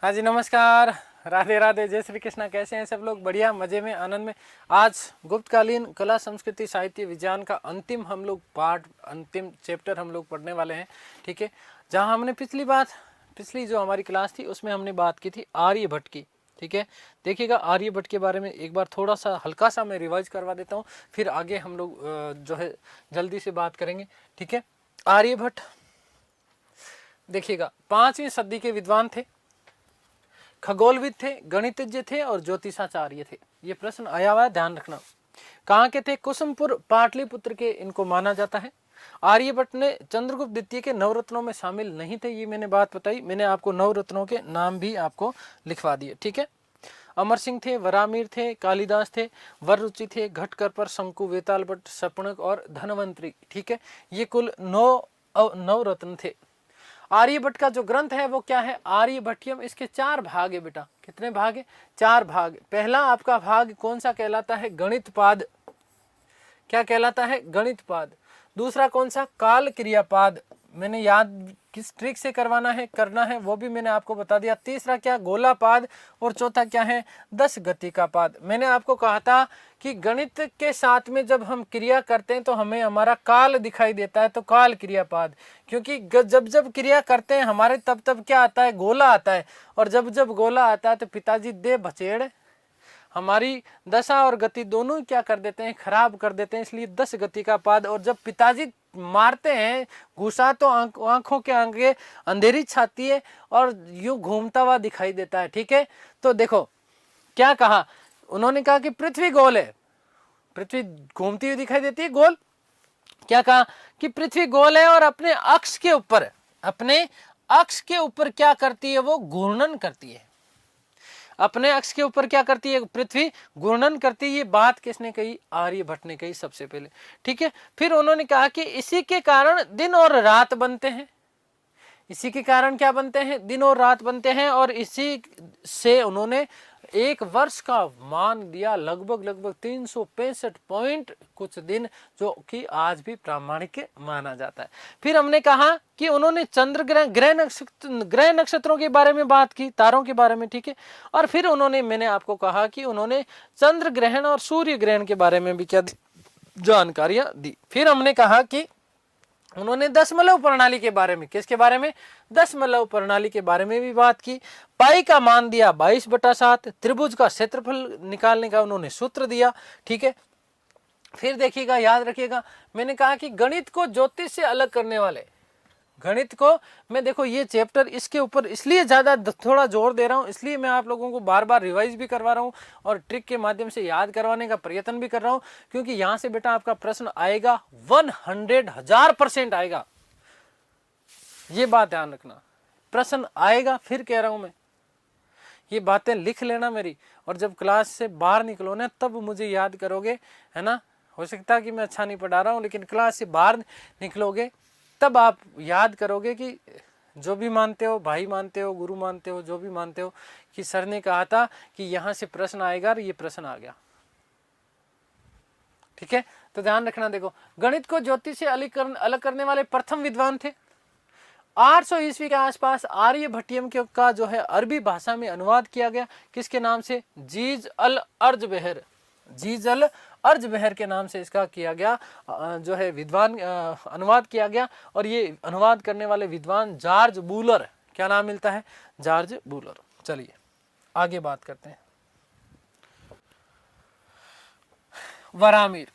हाँ जी, नमस्कार, राधे राधे, जय श्री कृष्णा। कैसे हैं सब लोग? बढ़िया, मजे में, आनंद में। आज गुप्तकालीन कला संस्कृति साहित्य विज्ञान का अंतिम हम लोग पार्ट, अंतिम चैप्टर हम लोग पढ़ने वाले हैं। ठीक है, जहाँ हमने पिछली जो हमारी क्लास थी उसमें हमने बात की थी आर्यभट्ट की। ठीक है, देखिएगा आर्यभट्ट के बारे में एक बार थोड़ा सा हल्का सा मैं रिवाइज करवा देता हूँ, फिर आगे हम लोग जो है जल्दी से बात करेंगे। ठीक है, आर्यभट्ट देखिएगा 5वीं सदी के विद्वान थे, खगोलविद थे, गणितज्ञ थे और ज्योतिषाचार्य थे। ये प्रश्न आया हुआ है, ध्यान रखना। कहाँ के थे? कुसुमपुर पाटलिपुत्र के इनको माना जाता है। आर्यभट्ट ने चंद्रगुप्त द्वितीय के नवरत्नों में शामिल नहीं थे, ये मैंने बात बताई। मैंने आपको नवरत्नों के नाम भी आपको लिखवा दिए। ठीक है, अमर सिंह थे, वरामीर थे, कालिदास थे, वररुचि थे, घटकर, शंकु, वेताल भट्ट, शपणक और धनवंतरी। ठीक है, ये कुल 9 रत्न थे। आर्यभट्ट का जो ग्रंथ है वो क्या है? आर्यभट्टियम। इसके 4 भाग है बेटा। कितने भाग है? 4 भाग। पहला आपका भाग कौन सा कहलाता है? गणित पाद। क्या कहलाता है? गणित पाद। दूसरा कौन सा? काल क्रियापाद। मैंने याद किस ट्रिक से करना है वो भी मैंने आपको बता दिया। तीसरा क्या? गोलापाद। और चौथा क्या है? 10 गति का पाद। मैंने आपको कहा था कि गणित के साथ में जब हम क्रिया करते हैं तो हमें हमारा काल दिखाई देता है, तो काल क्रियापाद। क्योंकि जब जब क्रिया करते हैं हमारे तब क्या आता है? गोला आता है। और जब जब गोला आता है तो पिताजी दे बचेड़ हमारी दशा और गति दोनों क्या कर देते हैं? खराब कर देते हैं। इसलिए 10 गति का पाद। और जब पिताजी मारते हैं घुसा तो आंखों के आगे अंधेरी छाती है और यूं घूमता हुआ दिखाई देता है। ठीक है, तो देखो क्या कहा उन्होंने? कहा कि पृथ्वी गोल है, पृथ्वी घूमती हुई दिखाई देती है, गोल। क्या कहा? कि पृथ्वी गोल है और अपने अक्ष के ऊपर क्या करती है? वो घूर्णन करती है। अपने अक्ष के ऊपर क्या करती है? पृथ्वी घूर्णन करती है। ये बात किसने कही? आर्यभट्ट ने कही सबसे पहले। ठीक है, फिर उन्होंने कहा कि इसी के कारण दिन और रात बनते हैं। इसी के कारण क्या बनते हैं? दिन और रात बनते हैं। और इसी से उन्होंने एक वर्ष का मान दिया लगभग 365 पॉइंट कुछ दिन, जो कि आज भी प्रामाणिक माना जाता है। फिर हमने कहा कि उन्होंने चंद्र ग्रह नक्षत्रों के बारे में बात की, तारों के बारे में। ठीक है, और फिर मैंने आपको कहा कि उन्होंने चंद्र ग्रहण और सूर्य ग्रहण के बारे में भी क्या जानकारियां दी। फिर हमने कहा कि उन्होंने दशमलव प्रणाली के बारे में, किसके बारे में? दशमलव प्रणाली के बारे में भी बात की। पाई का मान दिया 22/7। त्रिभुज का क्षेत्रफल निकालने का उन्होंने सूत्र दिया। ठीक है, फिर देखिएगा, याद रखिएगा, मैंने कहा कि गणित को ज्योतिष से अलग करने वाले, गणित को मैं देखो ये चैप्टर इसके ऊपर इसलिए ज्यादा थोड़ा जोर दे रहा हूं, इसलिए मैं आप लोगों को बार बार रिवाइज भी करवा रहा हूं और ट्रिक के माध्यम से याद करवाने का प्रयत्न भी कर रहा हूं, क्योंकि यहां से बेटा आपका प्रश्न आएगा 100,000% आएगा। ये बात ध्यान रखना, प्रश्न आएगा। फिर कह रहा हूं मैं, ये बातें लिख लेना मेरी, और जब क्लास से बाहर निकलो ना तब मुझे याद करोगे, है ना। हो सकता है कि मैं अच्छा नहीं पढ़ा रहा हूं, लेकिन क्लास से बाहर निकलोगे तब आप याद करोगे कि जो भी मानते हो, भाई मानते हो, गुरु मानते हो, जो भी मानते हो, कि सर ने कहा था कि यहां से प्रश्न आएगा और ये प्रश्न आ गया। ठीक है, तो ध्यान रखना। देखो, गणित को ज्योतिष से अलग करने वाले प्रथम विद्वान थे। 800 ईस्वी के आसपास आर्यभट्टियम का जो है अरबी भाषा में अनुवाद किया गया। किसके नाम से? जीज अल अर्ज बहर। जीज अल अर्ज बहर के नाम से इसका किया गया, जो है विद्वान अनुवाद किया गया। और ये अनुवाद करने वाले विद्वान जॉर्ज बूलर। क्या नाम मिलता है? जॉर्ज बूलर। चलिए आगे बात करते हैं। वरामीर,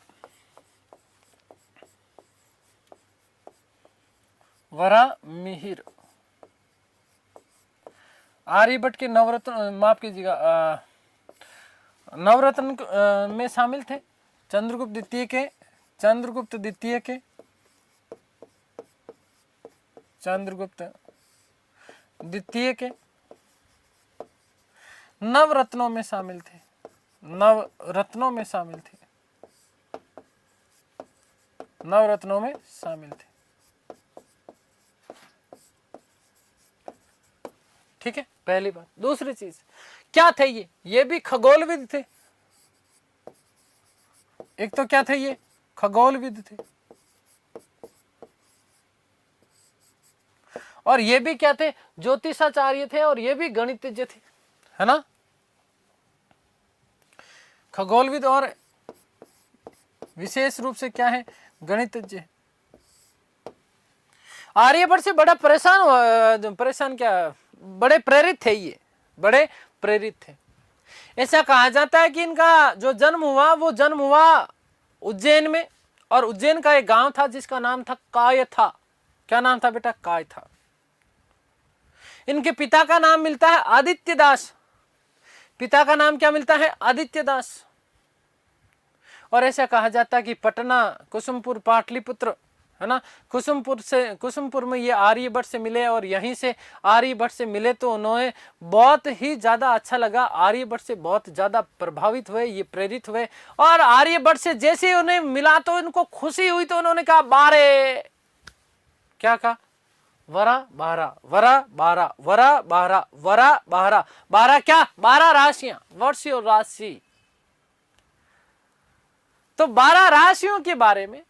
वरामिहिर आर्यभट्ट के नवरत्न, माफ कीजिएगा, नवरत्न में शामिल थे। चंद्रगुप्त द्वितीय के चंद्रगुप्त द्वितीय के नवरत्नों में शामिल थे। नवरत्नों में शामिल थे। ठीक है, पहली बात। दूसरी चीज क्या थे? ये भी खगोलविद थे। एक तो क्या थे? ये खगोलविद थे। और ये भी क्या थे, ज्योतिषाचार्य थे, और ये भी गणितज्ञ थे, है ना, खगोलविद और विशेष रूप से क्या है, गणितज्ञ। आर्यभट्ट से बड़ा परेशान क्या, बड़े प्रेरित थे, ये बड़े प्रेरित थे। ऐसा कहा जाता है कि इनका जो जन्म हुआ वो जन्म हुआ उज्जैन में, और उज्जैन का एक गांव था जिसका नाम था कायथा। क्या नाम था बेटा, कायथा। इनके पिता का नाम मिलता है आदित्य दास, पिता का नाम क्या मिलता है, आदित्य दास। और ऐसा कहा जाता है कि पटना, कुसुमपुर, पाटलिपुत्र, है ना, कुसुमपुर में ये आर्यभट्ट से मिले, और यहीं से आर्यभट्ट से मिले तो उन्हें बहुत ही ज्यादा अच्छा लगा, आर्यभट्ट से बहुत ज्यादा प्रभावित हुए, ये प्रेरित हुए। और आर्यभट्ट से जैसे ही उन्हें मिला तो इनको खुशी हुई, तो उन्होंने कहा 12, क्या कहा, वरा 12, वरा 12, वरा 12, वरा 12, 12 क्या, 12 राशियां, वर्ष और राशि। तो 12 राशियों के बारे में,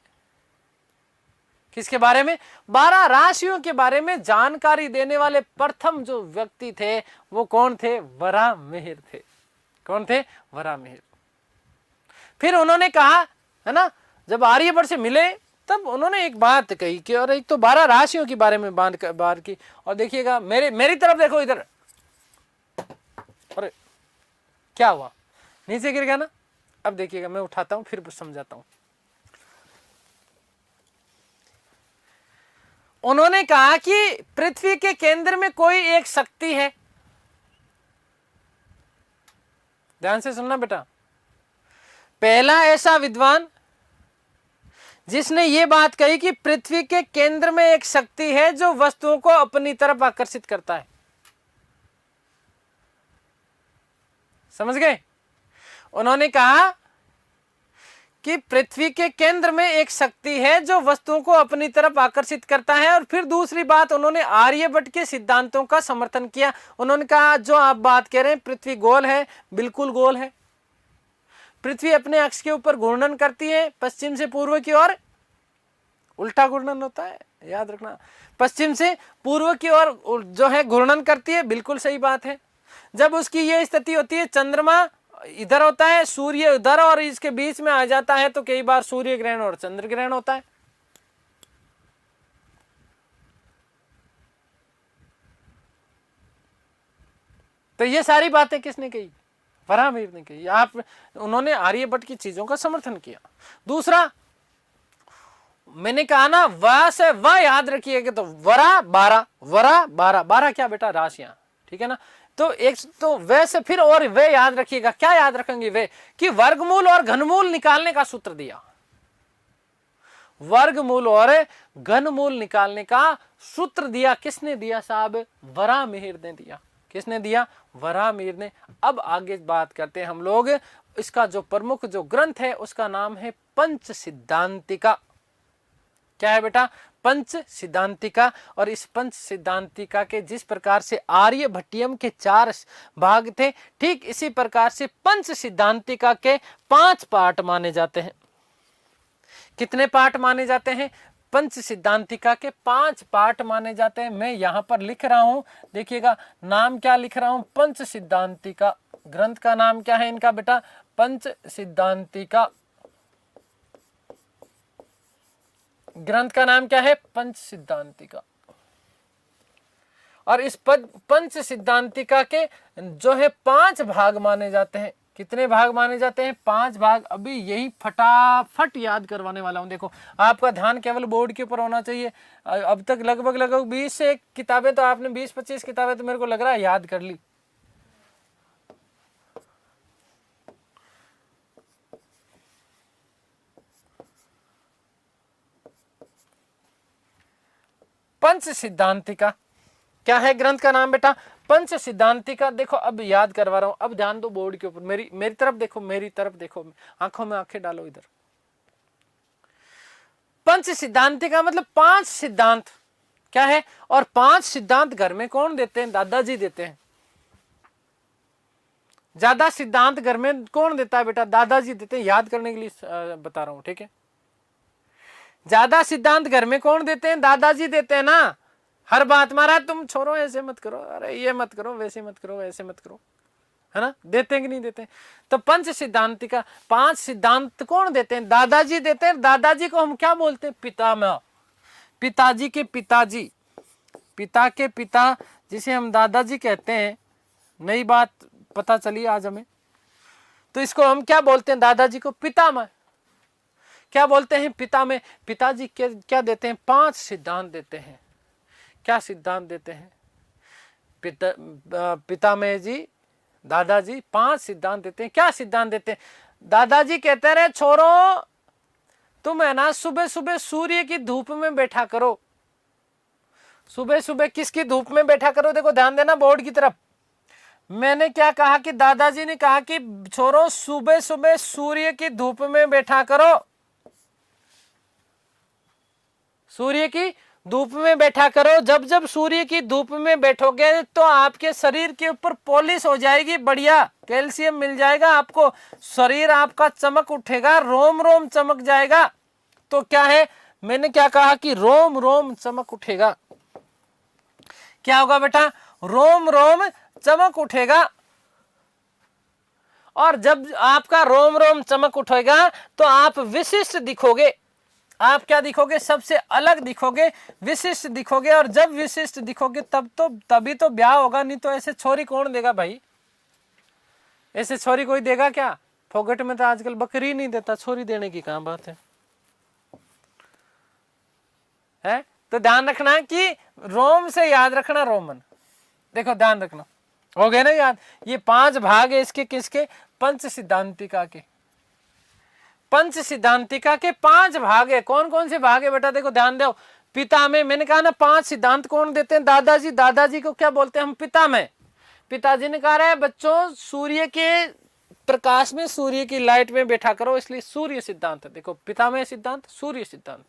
किसके बारे में, 12 राशियों के बारे में जानकारी देने वाले प्रथम जो व्यक्ति थे वो कौन थे, वराहमिहिर थे। कौन थे, वराहमिहिर। फिर उन्होंने कहा, है ना, जब आर्यभट्ट से मिले तब उन्होंने एक बात कही कि, और एक तो 12 राशियों के बारे में बात की। और देखिएगा, मेरी तरफ देखो इधर, अरे क्या हुआ, नीचे गिर गया ना। अब देखिएगा, मैं उठाता हूं फिर समझाता हूं। उन्होंने कहा कि पृथ्वी के केंद्र में कोई एक शक्ति है। ध्यान से सुनना बेटा, पहला ऐसा विद्वान जिसने ये बात कही कि पृथ्वी के केंद्र में एक शक्ति है जो वस्तुओं को अपनी तरफ आकर्षित करता है। समझ गए? उन्होंने कहा कि पृथ्वी के केंद्र में एक शक्ति है जो वस्तुओं को अपनी तरफ आकर्षित करता है। और फिर दूसरी बात, उन्होंने आर्यभट्ट के सिद्धांतों का समर्थन किया। उन्होंने कहा जो आप बात कह रहे हैं पृथ्वी गोल है, बिल्कुल गोल है। पृथ्वी अपने अक्ष के ऊपर घूर्णन करती है पश्चिम से पूर्व की ओर, उल्टा घूर्णन होता है, याद रखना, पश्चिम से पूर्व की ओर जो है घूर्णन करती है, बिल्कुल सही बात है। जब उसकी ये स्थिति होती है, चंद्रमा इधर होता है, सूर्य उधर, और इसके बीच में आ जाता है, तो कई बार सूर्य ग्रहण और चंद्र ग्रहण होता है। तो ये सारी बातें किसने कही? वराहमिहिर ने कही। आप उन्होंने आर्यभट्ट की चीजों का समर्थन किया। दूसरा, मैंने कहा ना, व से व याद रखिएगा, तो वरा 12, वरा 12, 12 क्या बेटा, राशियां, ठीक है ना। तो एक तो वे से फिर और वे याद रखिएगा, क्या याद रखेंगे वे, कि वर्गमूल और घनमूल निकालने का सूत्र दिया। वर्गमूल और घनमूल निकालने का सूत्र दिया, किसने दिया साहब? वराहमिहिर ने दिया। किसने दिया? वराहमिहिर ने। अब आगे बात करते हैं हम लोग, इसका जो प्रमुख जो ग्रंथ है उसका नाम है पंच सिद्धांतिका। क्या है बेटा? पंच सिद्धांतिका। और इस पंच सिद्धांतिका के जिस प्रकार से आर्यभट्टियम के 4 भाग थे, ठीक इसी प्रकार से पंच सिद्धांतिका के 5 पार्ट माने जाते हैं। कितने पार्ट माने जाते हैं? पंच सिद्धांतिका के 5 पार्ट माने जाते हैं। मैं यहां पर लिख रहा हूं, देखिएगा नाम क्या लिख रहा हूं, पंच सिद्धांतिका। ग्रंथ का नाम क्या है इनका बेटा? पंच सिद्धांतिका। ग्रंथ का नाम क्या है? पंच सिद्धांतिका। और इस पंच सिद्धांतिका के जो है 5 भाग माने जाते हैं। कितने भाग माने जाते हैं? 5 भाग। अभी यही फटाफट याद करवाने वाला हूं। देखो, आपका ध्यान केवल बोर्ड के ऊपर होना चाहिए। अब तक लगभग 20 से किताबें तो आपने 20-25 किताबें तो मेरे को लग रहा है याद कर ली। पंच सिद्धांतिका क्या है ग्रंथ का नाम बेटा? पंच सिद्धांतिका। देखो अब याद करवा रहा हूं, अब ध्यान दो बोर्ड के ऊपर, मेरी तरफ देखो, मेरी तरफ देखो, आंखों में आंखें डालो इधर। पंच सिद्धांतिका मतलब 5 सिद्धांत। क्या है? और 5 सिद्धांत घर में कौन देते हैं? दादाजी देते हैं। ज्यादा सिद्धांत घर में कौन देता है बेटा? दादाजी देते हैं। याद करने के लिए बता रहा हूं, ठीक है। ज्यादा सिद्धांत घर में कौन देते हैं? दादाजी देते हैं ना। हर बात महाराज तुम छोड़ो, ऐसे मत करो, अरे ये मत करो, वैसे मत करो, ऐसे मत करो, है ना, देते हैं कि नहीं देते? तो पंच सिद्धांतिका, 5 सिद्धांत कौन देते हैं? दादाजी देते हैं। दादाजी को हम क्या बोलते हैं? पितामह, पिताजी के पिताजी, पिता के पिता जिसे हम दादाजी कहते हैं। नई बात पता चली आज हमें, तो इसको हम क्या बोलते हैं? दादाजी को पितामह क्या बोलते हैं? पितामह। पिताजी क्या देते हैं? 5 सिद्धांत देते हैं। क्या सिद्धांत देते हैं? पितामह जी, दादाजी 5 सिद्धांत देते हैं। क्या सिद्धांत देते हैं? दादाजी कहते रहे छोरो तुम है ना सुबह सुबह सूर्य की धूप में बैठा करो। सुबह सुबह किसकी धूप में बैठा करो? देखो ध्यान देना बोर्ड की तरफ। मैंने क्या कहा कि दादाजी ने कहा कि छोरो सुबह सुबह सूर्य की धूप में बैठा करो। सूर्य की धूप में बैठा करो। जब जब सूर्य की धूप में बैठोगे तो आपके शरीर के ऊपर पॉलिश हो जाएगी, बढ़िया कैल्शियम मिल जाएगा आपको, शरीर आपका चमक उठेगा, रोम रोम चमक जाएगा। तो क्या है, मैंने क्या कहा कि रोम रोम चमक उठेगा। क्या होगा बेटा? रोम रोम चमक उठेगा। और जब आपका रोम रोम चमक उठेगा तो आप विशिष्ट दिखोगे। आप क्या दिखोगे? सबसे अलग दिखोगे, विशिष्ट दिखोगे। और जब विशिष्ट दिखोगे तभी तो ब्याह होगा, नहीं तो ऐसे छोरी कौन देगा भाई? ऐसे छोरी कोई देगा क्या? फोगट में तो आजकल बकरी नहीं देता, छोरी देने की कहां बात है? तो ध्यान रखना कि रोम से याद रखना, रोमन। देखो ध्यान रखना, हो गए ना याद? ये 5 भाग है इसके, किसके? पंच सिद्धांतिका के। पंच सिद्धांतिका के 5 भाग है। कौन कौन से भाग है बेटा? देखो ध्यान दो। पिता में मैंने कहा ना 5 सिद्धांत कौन देते हैं? दादाजी। दादाजी को क्या बोलते हैं हम? पिता में। पिताजी ने कहा है बच्चों सूर्य के प्रकाश में, सूर्य की लाइट में बैठा करो, इसलिए सूर्य सिद्धांत। देखो पितामह सिद्धांत, सूर्य सिद्धांत।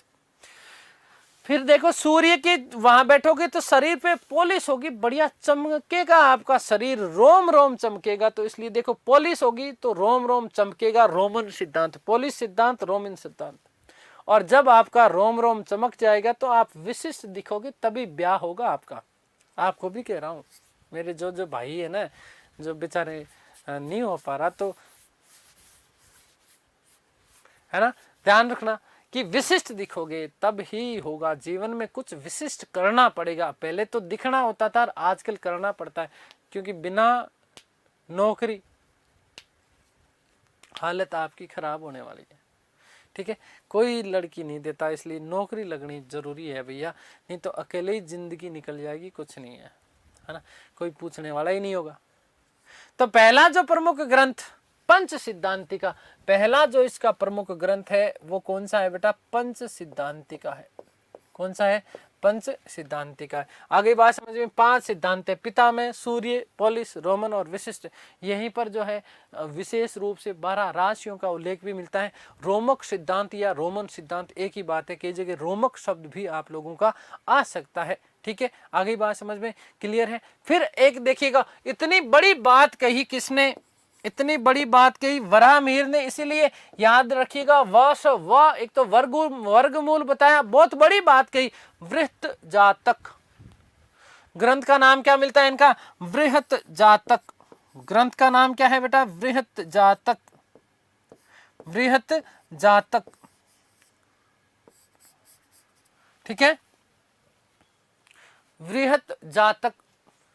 फिर देखो सूर्य के वहां बैठोगे तो शरीर पे पॉलिश होगी, बढ़िया चमकेगा आपका शरीर, रोम रोम चमकेगा। तो इसलिए देखो पॉलिश होगी तो रोम रोम चमकेगा, रोमन सिद्धांत। पॉलिश सिद्धांत, रोमन सिद्धांत। और जब आपका रोम रोम चमक जाएगा तो आप विशिष्ट दिखोगे, तभी ब्याह होगा आपका। आपको भी कह रहा हूं, मेरे जो भाई है ना, जो बेचारे नहीं हो पा रहा, तो है ना, ध्यान रखना कि विशिष्ट दिखोगे तब ही होगा। जीवन में कुछ विशिष्ट करना पड़ेगा। पहले तो दिखना होता था, आजकल करना पड़ता है, क्योंकि बिना नौकरी हालत आपकी खराब होने वाली है। ठीक है, कोई लड़की नहीं देता, इसलिए नौकरी लगनी जरूरी है भैया, नहीं तो अकेले ही जिंदगी निकल जाएगी, कुछ नहीं है ना, कोई पूछने वाला ही नहीं होगा। तो पहला जो प्रमुख ग्रंथ पंच सिद्धांतिका, पहला जो इसका प्रमुख ग्रंथ है वो कौन सा है बेटा? पंच सिद्धांतिका है। कौन सा है? पंच सिद्धांतिका है। आगे बात समझ में, 5 सिद्धांत है, पितामह, सूर्य, पॉलिश, रोमन और विशिष्ट। यहीं पर जो है विशेष रूप से 12 राशियों का उल्लेख भी मिलता है। रोमक सिद्धांत या रोमन सिद्धांत एक ही बात है, कई जगह रोमक शब्द भी आप लोगों का आ सकता है। ठीक है, आगे बात समझ में क्लियर है। फिर एक देखिएगा, इतनी बड़ी बात कही किसने? इतनी बड़ी बात कही वराहमिहिर ने, इसीलिए याद रखिएगा एक तो वर्गमूल बताया, बहुत बड़ी बात कही। वृहत जातक ग्रंथ का नाम क्या मिलता है इनका? वृहत जातक। ग्रंथ का नाम क्या है बेटा? वृहत जातक। वृहत जातक, ठीक है, वृहत जातक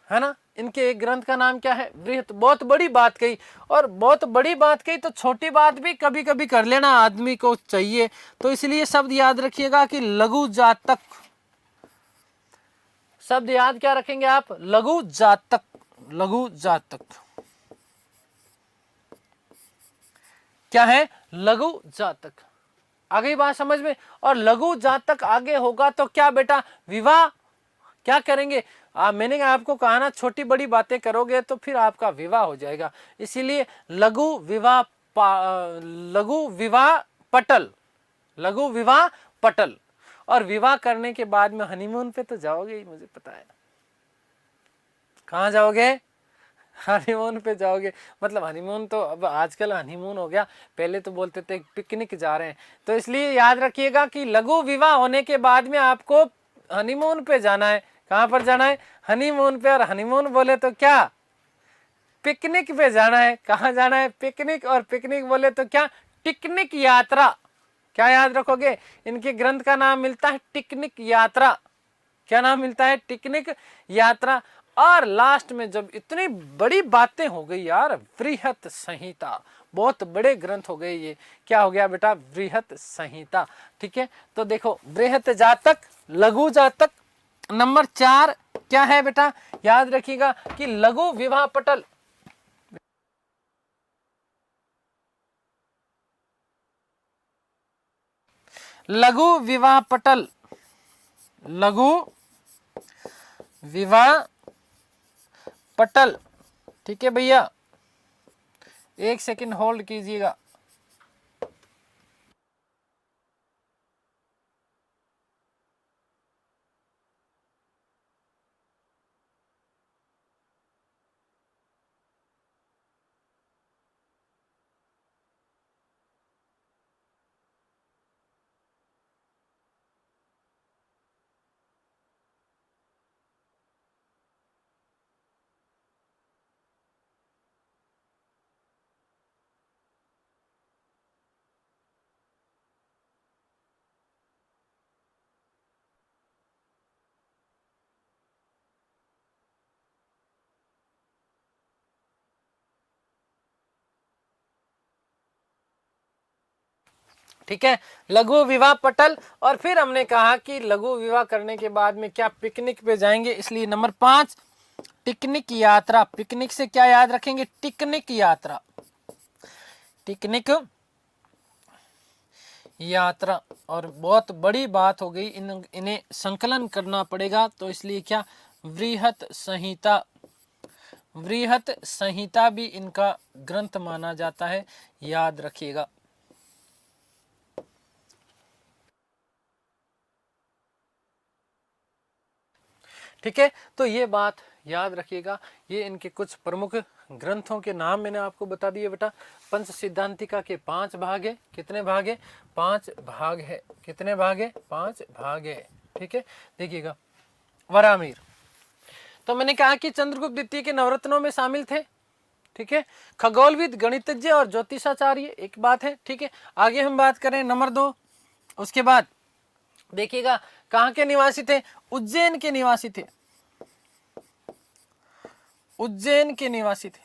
है ना। इनके एक ग्रंथ का नाम क्या है? वृहत। बहुत बड़ी बात कही, और बहुत बड़ी बात कही तो छोटी बात भी कभी कभी कर लेना आदमी को चाहिए। तो इसलिए शब्द याद रखिएगा कि लघु जातक। शब्द याद क्या रखेंगे आप? लघु जातक। लघु जातक क्या है? लघु जातक। आगे बात समझ में। और लघु जातक आगे होगा तो क्या बेटा? विवाह। क्या करेंगे? मैंने आपको कहा ना, छोटी बड़ी बातें करोगे तो फिर आपका विवाह हो जाएगा। इसीलिए लघु विवाह पटल। लघु विवाह पटल। और विवाह करने के बाद में हनीमून पे तो जाओगे ही, मुझे पता है। कहाँ जाओगे? हनीमून पे जाओगे। मतलब हनीमून तो अब आजकल हनीमून हो गया, पहले तो बोलते थे पिकनिक जा रहे हैं। तो इसलिए याद रखिएगा कि लघु विवाह होने के बाद में आपको हनीमून पे जाना है। कहाँ पर जाना है? हनीमून पे। और हनीमून बोले तो क्या? पिकनिक पे जाना है। कहाँ जाना है? पिकनिक। और पिकनिक बोले तो क्या? टिकनिक यात्रा। क्या याद रखोगे? इनके ग्रंथ का नाम मिलता है टिकनिक यात्रा। क्या नाम मिलता है? टिकनिक यात्रा। और लास्ट में जब इतनी बड़ी बातें हो गई यार, बृहत संहिता, बहुत बड़े ग्रंथ हो गए ये। क्या हो गया बेटा? बृहत संहिता। ठीक है, तो देखो बृहत जातक, लघु जातक। नंबर 4 क्या है बेटा? याद रखिएगा कि लघु विवाह पटल। लघु विवाह पटल, लघु विवाह पटल। ठीक है भैया, एक सेकंड होल्ड कीजिएगा। ठीक है, लघु विवाह पटल। और फिर हमने कहा कि लघु विवाह करने के बाद में क्या पिकनिक पे जाएंगे, इसलिए नंबर 5 पिकनिक यात्रा। पिकनिक से क्या याद रखेंगे? टिकनिक यात्रा, टिकनिक यात्रा। और बहुत बड़ी बात हो गई, इन्हें संकलन करना पड़ेगा, तो इसलिए क्या? बृहत संहिता। बृहत संहिता भी इनका ग्रंथ माना जाता है, याद रखिएगा। ठीक है, तो ये बात याद रखिएगा। ये इनके कुछ प्रमुख ग्रंथों के नाम मैंने आपको बता दिए बेटा। पंच सिद्धांतिका के 5 भाग है। कितने भाग है? 5 भाग है। कितने भाग है? 5 भाग है। ठीक है, देखिएगा। वरामीर, तो मैंने कहा कि चंद्रगुप्त द्वितीय के नवरत्नों में शामिल थे। ठीक है, खगोलविद, गणितज्ञ और ज्योतिषाचार्य एक बात है। ठीक है, आगे हम बात करें नंबर 2। उसके बाद देखिएगा कहाँ के निवासी थे? उज्जैन के निवासी थे। उज्जैन के निवासी थे।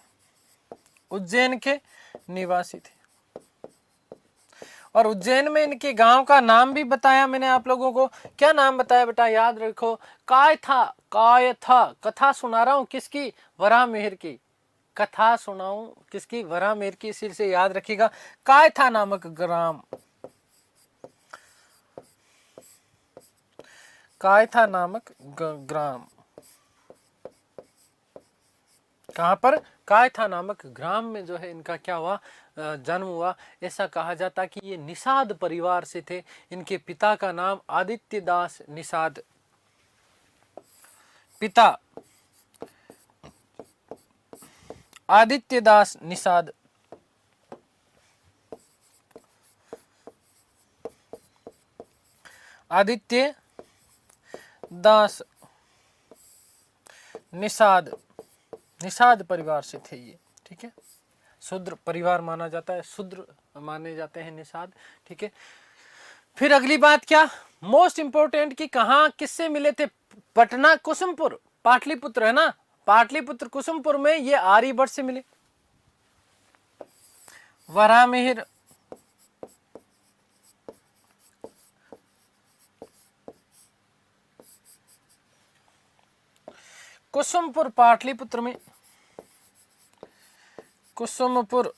उज्जैन के निवासी थे। और उज्जैन में इनके गांव का नाम भी बताया मैंने आप लोगों को। क्या नाम बताया बेटा? याद रखो, कायथा। कायथा। कथा सुना रहा हूं किसकी? वराहमिहिर की। कथा सुनाऊं किसकी? वराहमिहिर की। इसी से याद रखिएगा, कायथा नामक ग्राम। कायथा नामक ग्राम। कहां पर? कायथा नामक ग्राम में जो है इनका क्या हुआ? जन्म हुआ। ऐसा कहा जाता कि ये निषाद परिवार से थे। इनके पिता का नाम आदित्य दास निषाद। पिता आदित्य दास निषाद। आदित्य दास निषाद। निषाद परिवार से थे ये। ठीक है, शूद्र परिवार माना जाता है, शूद्र माने जाते हैं निषाद। ठीक है, फिर अगली बात क्या? मोस्ट इंपोर्टेंट कि कहा किससे मिले थे? पटना कुसुमपुर, पाटलिपुत्र है ना, पाटलिपुत्र कुसुमपुर में ये आर्यभट्ट से मिले। वराहमिहिर, कुसुमपुर पाटलिपुत्र में। कुसुमपुर,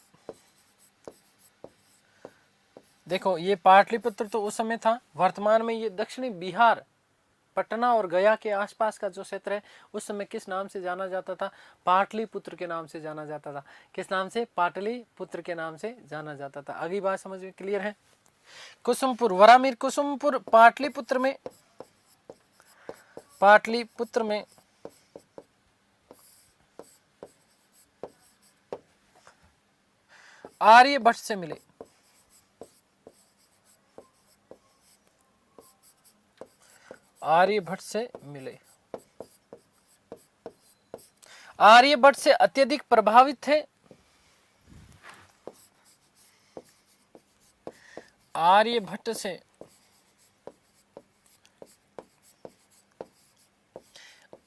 देखो ये पाटलिपुत्र तो उस समय था, वर्तमान में ये दक्षिणी बिहार, पटना और गया के आसपास का जो क्षेत्र है, उस समय किस नाम से जाना जाता था? पाटलिपुत्र के नाम से जाना जाता था। किस नाम से? पाटलिपुत्र के नाम से जाना जाता था। अगली बात समझ में क्लियर है? कुसुमपुर, वराहमिहिर कुसुमपुर पाटलिपुत्र में, पाटलिपुत्र में आर्यभट्ट से मिले। आर्यभट्ट से मिले। आर्यभट्ट से अत्यधिक प्रभावित थे। आर्यभट्ट से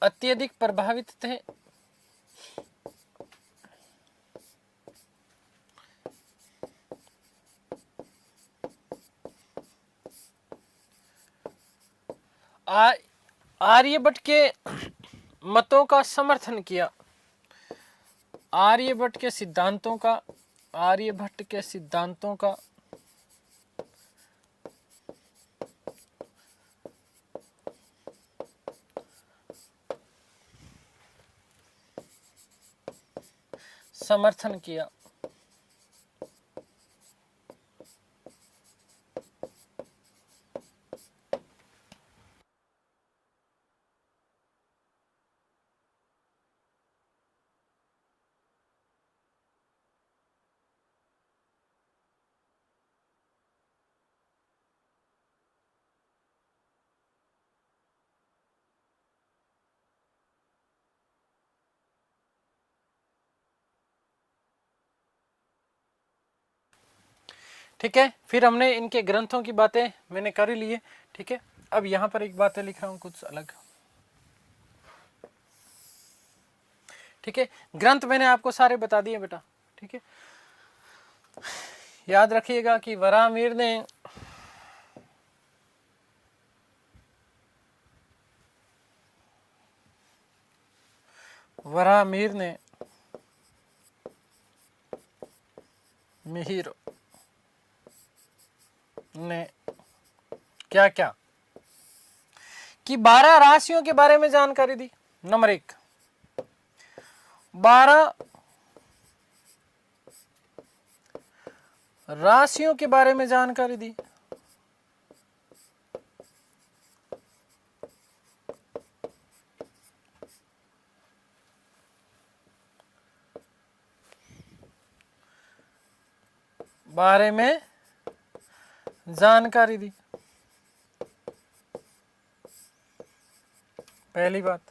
अत्यधिक प्रभावित थे। आर्यभट्ट के मतों का समर्थन किया। आर्यभट्ट के सिद्धांतों का, आर्यभट्ट के सिद्धांतों का समर्थन किया। ठीक है, फिर हमने इनके ग्रंथों की बातें मैंने कर ही ली है। ठीक है, अब यहां पर एक बातें लिख रहा हूं कुछ अलग। ठीक है, ग्रंथ मैंने आपको सारे बता दिए बेटा। ठीक है, याद रखिएगा कि वराहमिहिर ने मिहिर ने क्या क्या कि 12 राशियों के बारे में जानकारी दी। नंबर 1, 12 राशियों के बारे में जानकारी दी। बारे में जानकारी दी, पहली बात।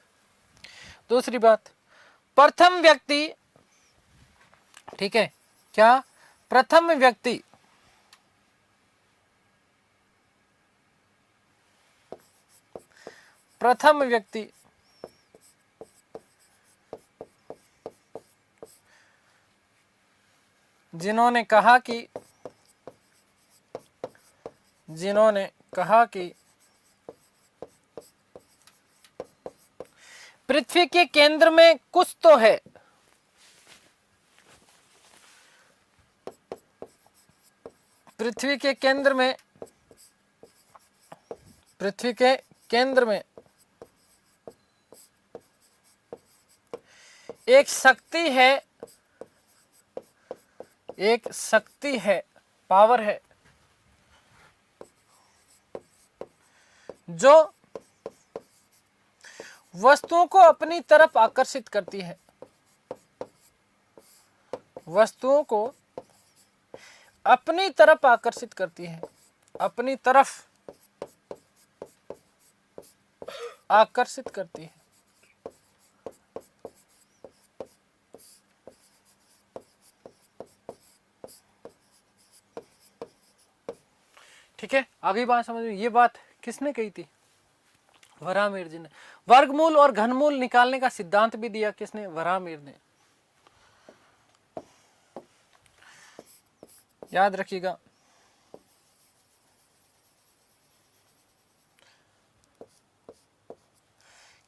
दूसरी बात, प्रथम व्यक्ति, ठीक है, क्या प्रथम व्यक्ति जिन्होंने कहा कि पृथ्वी के केंद्र में कुछ तो है। पृथ्वी के केंद्र में एक शक्ति है, पावर है, जो वस्तुओं को अपनी तरफ आकर्षित करती है। वस्तुओं को अपनी तरफ आकर्षित करती है, अपनी तरफ आकर्षित करती है। ठीक है, आगे बात समझ में। ये बात किसने कही थी? वराहमिहिर जी ने। वर्गमूल और घनमूल निकालने का सिद्धांत भी दिया किसने? वराहमिहिर ने। याद रखिएगा,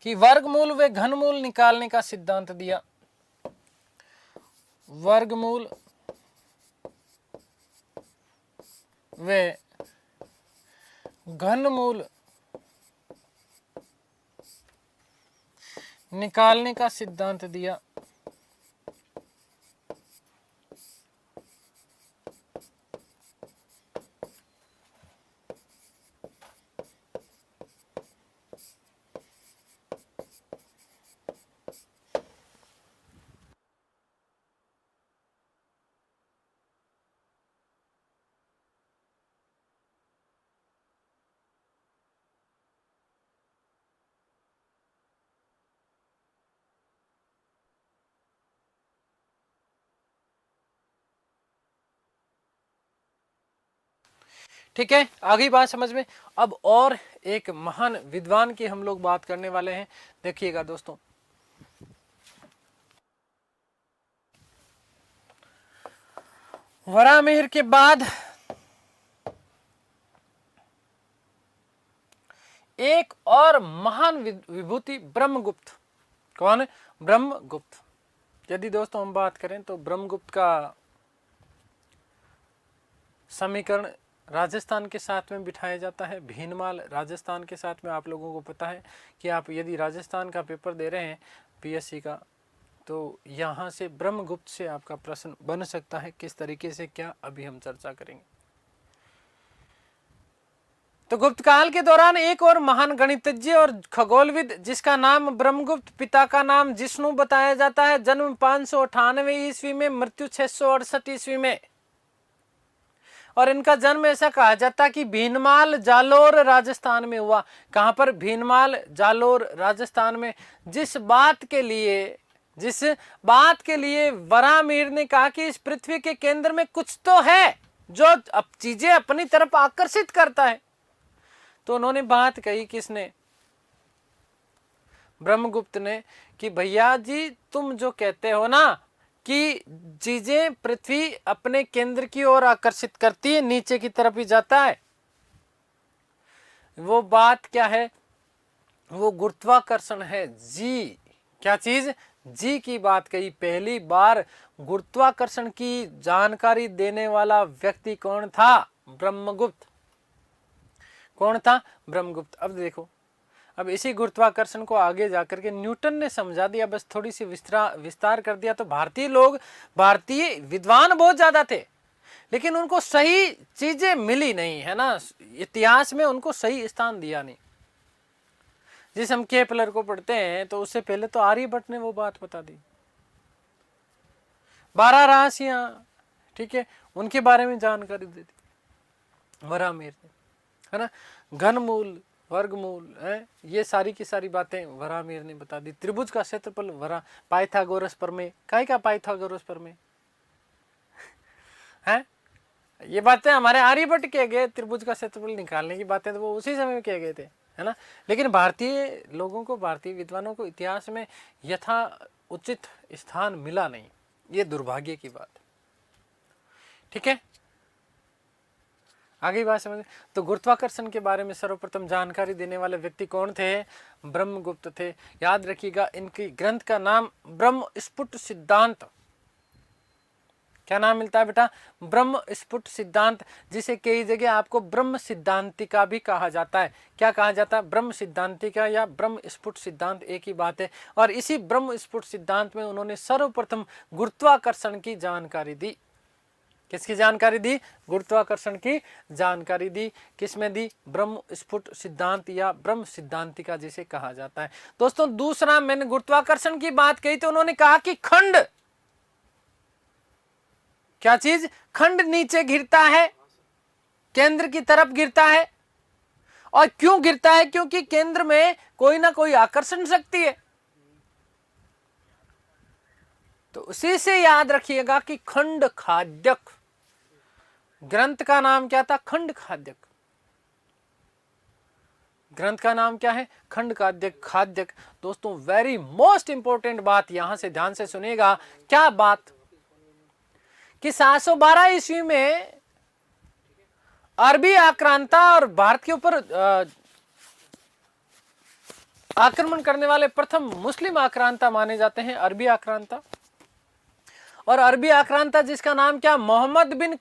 कि वर्गमूल व घनमूल निकालने का सिद्धांत दिया। वर्गमूल व घनमूल निकालने का सिद्धांत दिया। ठीक है, आगे बात समझ में। अब और एक महान विद्वान की हम लोग बात करने वाले हैं। देखिएगा दोस्तों, वराहमिहिर के बाद एक और महान विभूति ब्रह्मगुप्त। कौन है? ब्रह्मगुप्त। यदि दोस्तों हम बात करें तो ब्रह्मगुप्त का समीकरण राजस्थान के साथ में बिठाया जाता है, भीनमाल राजस्थान के साथ में। आप लोगों को पता है कि आप यदि राजस्थान का पेपर दे रहे हैं पीएससी का, तो यहाँ से ब्रह्मगुप्त से आपका प्रश्न बन सकता है। किस तरीके से, क्या, अभी हम चर्चा करेंगे। तो गुप्त काल के दौरान एक और महान गणितज्ञ और खगोलविद जिसका नाम ब्रह्मगुप्त, पिता का नाम जिष्णु बताया जाता है, जन्म 598 ईस्वी में, मृत्यु 668 ईस्वी में। और इनका जन्म ऐसा कहा जाता है कि भीनमाल जालोर राजस्थान में हुआ। कहां पर? भीनमाल जालोर राजस्थान में। जिस बात के लिए वराहमिहिर ने कहा कि इस पृथ्वी के केंद्र में कुछ तो है जो अब चीजें अपनी तरफ आकर्षित करता है। तो उन्होंने बात कही, किसने? ब्रह्मगुप्त ने, कि भैया जी तुम जो कहते हो ना कि चीजें पृथ्वी अपने केंद्र की ओर आकर्षित करती है, नीचे की तरफ ही जाता है, वो बात क्या है? वो गुरुत्वाकर्षण है। जी, क्या चीज? जी की बात कही। पहली बार गुरुत्वाकर्षण की जानकारी देने वाला व्यक्ति कौन था? ब्रह्मगुप्त। कौन था? ब्रह्मगुप्त। अब देखो, अब इसी गुरुत्वाकर्षण को आगे जाकर के न्यूटन ने समझा दिया, बस थोड़ी सी विस्तार कर दिया। तो भारतीय विद्वान बहुत ज्यादा थे, लेकिन उनको सही चीजें मिली नहीं, है ना, इतिहास में उनको सही स्थान दिया नहीं। जिस हम केपलर को पढ़ते हैं तो उससे पहले तो आर्यभट्ट ने वो बात बता दी। 12 राशियां, ठीक है, उनके बारे में जानकारी दे दी वराहमिहिर ने, है ना। घनमूल, वर्गमूल है, ये सारी की सारी बातें वराहमिहिर ने बता दी। त्रिभुज का क्षेत्रफल पाइथागोरस प्रमेय, काय का पाइथागोरस प्रमेय है, ये बातें हमारे आर्यभट्ट किए गए। त्रिभुज का क्षेत्रफल निकालने की बातें तो वो उसी समय में किए गए थे, है ना। लेकिन भारतीय लोगों को, भारतीय विद्वानों को इतिहास में यथा उचित स्थान मिला नहीं, ये दुर्भाग्य की बात, ठीक है। आगे बात समझ। तो गुरुत्वाकर्षण के बारे में सर्वप्रथम जानकारी देने वाले व्यक्ति कौन थे? ब्रह्मगुप्त थे। याद रखिएगा, इनकी ग्रंथ का नाम ब्रह्म स्फुट सिद्धांत। क्या नाम मिलता है बेटा? ब्रह्म स्फुट सिद्धांत, जिसे कई जगह आपको ब्रह्म सिद्धांतिका भी कहा जाता है। क्या कहा जाता है? ब्रह्म सिद्धांतिका या ब्रह्म स्फुट सिद्धांत, एक ही बात है। और इसी ब्रह्म स्फुट सिद्धांत में उन्होंने सर्वप्रथम गुरुत्वाकर्षण की जानकारी दी। किसकी जानकारी दी? गुरुत्वाकर्षण की जानकारी दी। किसमें दी? ब्रह्म स्फुट सिद्धांत या ब्रह्म सिद्धांतिका जिसे कहा जाता है। दोस्तों दूसरा, मैंने गुरुत्वाकर्षण की बात कही तो उन्होंने कहा कि खंड, क्या चीज? खंड नीचे गिरता है, केंद्र की तरफ गिरता है। और क्यों गिरता है? क्योंकि केंद्र में कोई ना कोई आकर्षण शक्ति है। तो उसी से याद रखिएगा कि खंड खाद्यक, ग्रंथ का नाम क्या था? खंड खाद्यक। ग्रंथ का नाम क्या है? खंड खाद्यक। खाद्यक दोस्तों वेरी मोस्ट इंपॉर्टेंट बात, यहां से ध्यान से सुनिएगा। क्या बात? कि 712 ईस्वी में अरबी आक्रांता और भारत के ऊपर आक्रमण करने वाले प्रथम मुस्लिम आक्रांता माने जाते हैं अरबी आक्रांता। और अरबी आक्रांता जिसका नाम क्या? मोहम्मद बिन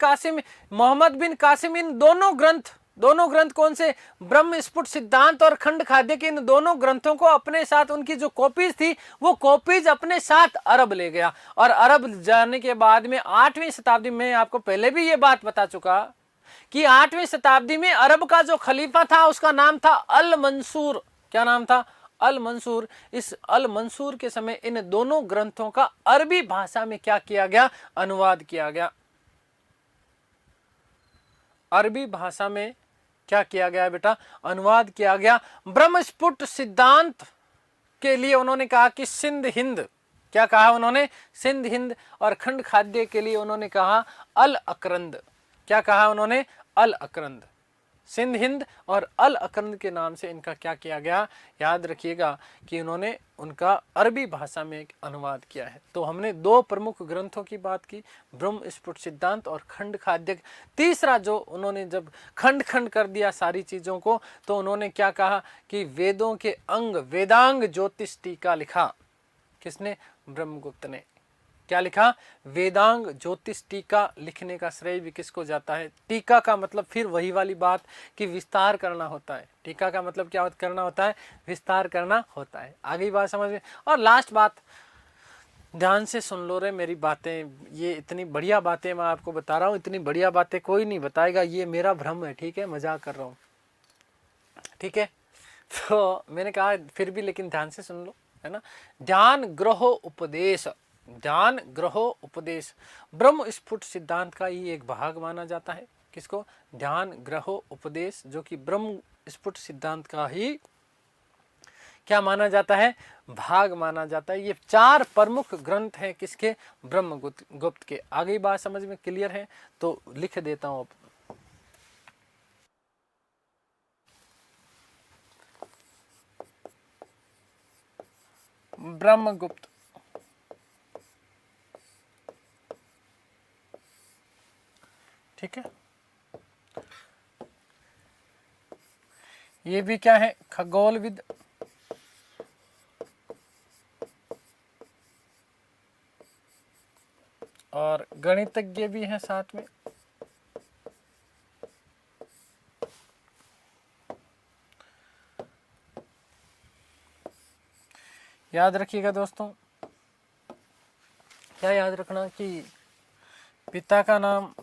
कासिम। इन दोनों ग्रंथ कौन से? ब्रह्म स्फुट सिद्धांत और खंड खाद्य के इन दोनों ग्रंथों को अपने साथ, उनकी जो कॉपीज थी वो कॉपीज अपने साथ अरब ले गया। और अरब जाने के बाद में 8वीं शताब्दी में, आपको पहले भी ये बात बता चुका कि 8वीं शताब्दी में अरब का जो खलीफा था उसका नाम था अल मंसूर। क्या नाम था? अल मंसूर। इस अल मंसूर के समय इन दोनों ग्रंथों का अरबी भाषा में क्या किया गया? अनुवाद किया गया। अरबी भाषा में क्या किया गया बेटा? अनुवाद किया गया। ब्रह्म स्फुट सिद्धांत के लिए उन्होंने कहा कि सिंध हिंद। क्या कहा उन्होंने? सिंध हिंद। और खंड खाद्य के लिए उन्होंने कहा अल अकरंद। क्या कहा उन्होंने? अल अकरंद। सिंध हिंद और अल अकरंद के नाम से इनका क्या किया गया, याद रखिएगा कि उन्होंने उनका अरबी भाषा में एक अनुवाद किया है। तो हमने दो प्रमुख ग्रंथों की बात की, ब्रह्म स्फुट सिद्धांत और खंड खाद्य। तीसरा जो उन्होंने जब खंड खंड कर दिया सारी चीजों को, तो उन्होंने क्या कहा कि वेदों के अंग वेदांग ज्योतिष टीका लिखा। किसने? ब्रह्मगुप्त ने। क्या लिखा? वेदांग ज्योतिष टीका लिखने का श्रेय भी किसको जाता है? टीका का मतलब फिर वही वाली बात कि विस्तार करना होता है। टीका का मतलब क्या करना होता है? विस्तार करना होता है। आगे बात समझ में। और लास्ट बात, ध्यान से सुन लो रे मेरी बातें, ये इतनी बढ़िया बातें मैं आपको बता रहा हूँ, इतनी बढ़िया बातें कोई नहीं बताएगा, ये मेरा भ्रम है, ठीक है, मजाक कर रहा हूँ, ठीक है। तो मैंने कहा फिर भी लेकिन ध्यान से सुन लो, है ना। ध्यान ग्रहो उपदेश, ध्यान ग्रहो उपदेश ब्रह्म स्फुट सिद्धांत का ही एक भाग माना जाता है। किसको? ध्यान ग्रहो उपदेश, जो कि ब्रह्म स्फुट सिद्धांत का ही क्या माना जाता है? भाग माना जाता है। ये चार प्रमुख ग्रंथ हैं किसके? ब्रह्म गुप्त के। आगे बात समझ में क्लियर है? तो लिख देता हूं अब। ब्रह्मगुप्त, ठीक है। ये भी क्या है? खगोलविद और गणितज्ञ भी हैं साथ में। याद रखिएगा दोस्तों, क्या याद रखना कि पिता का नाम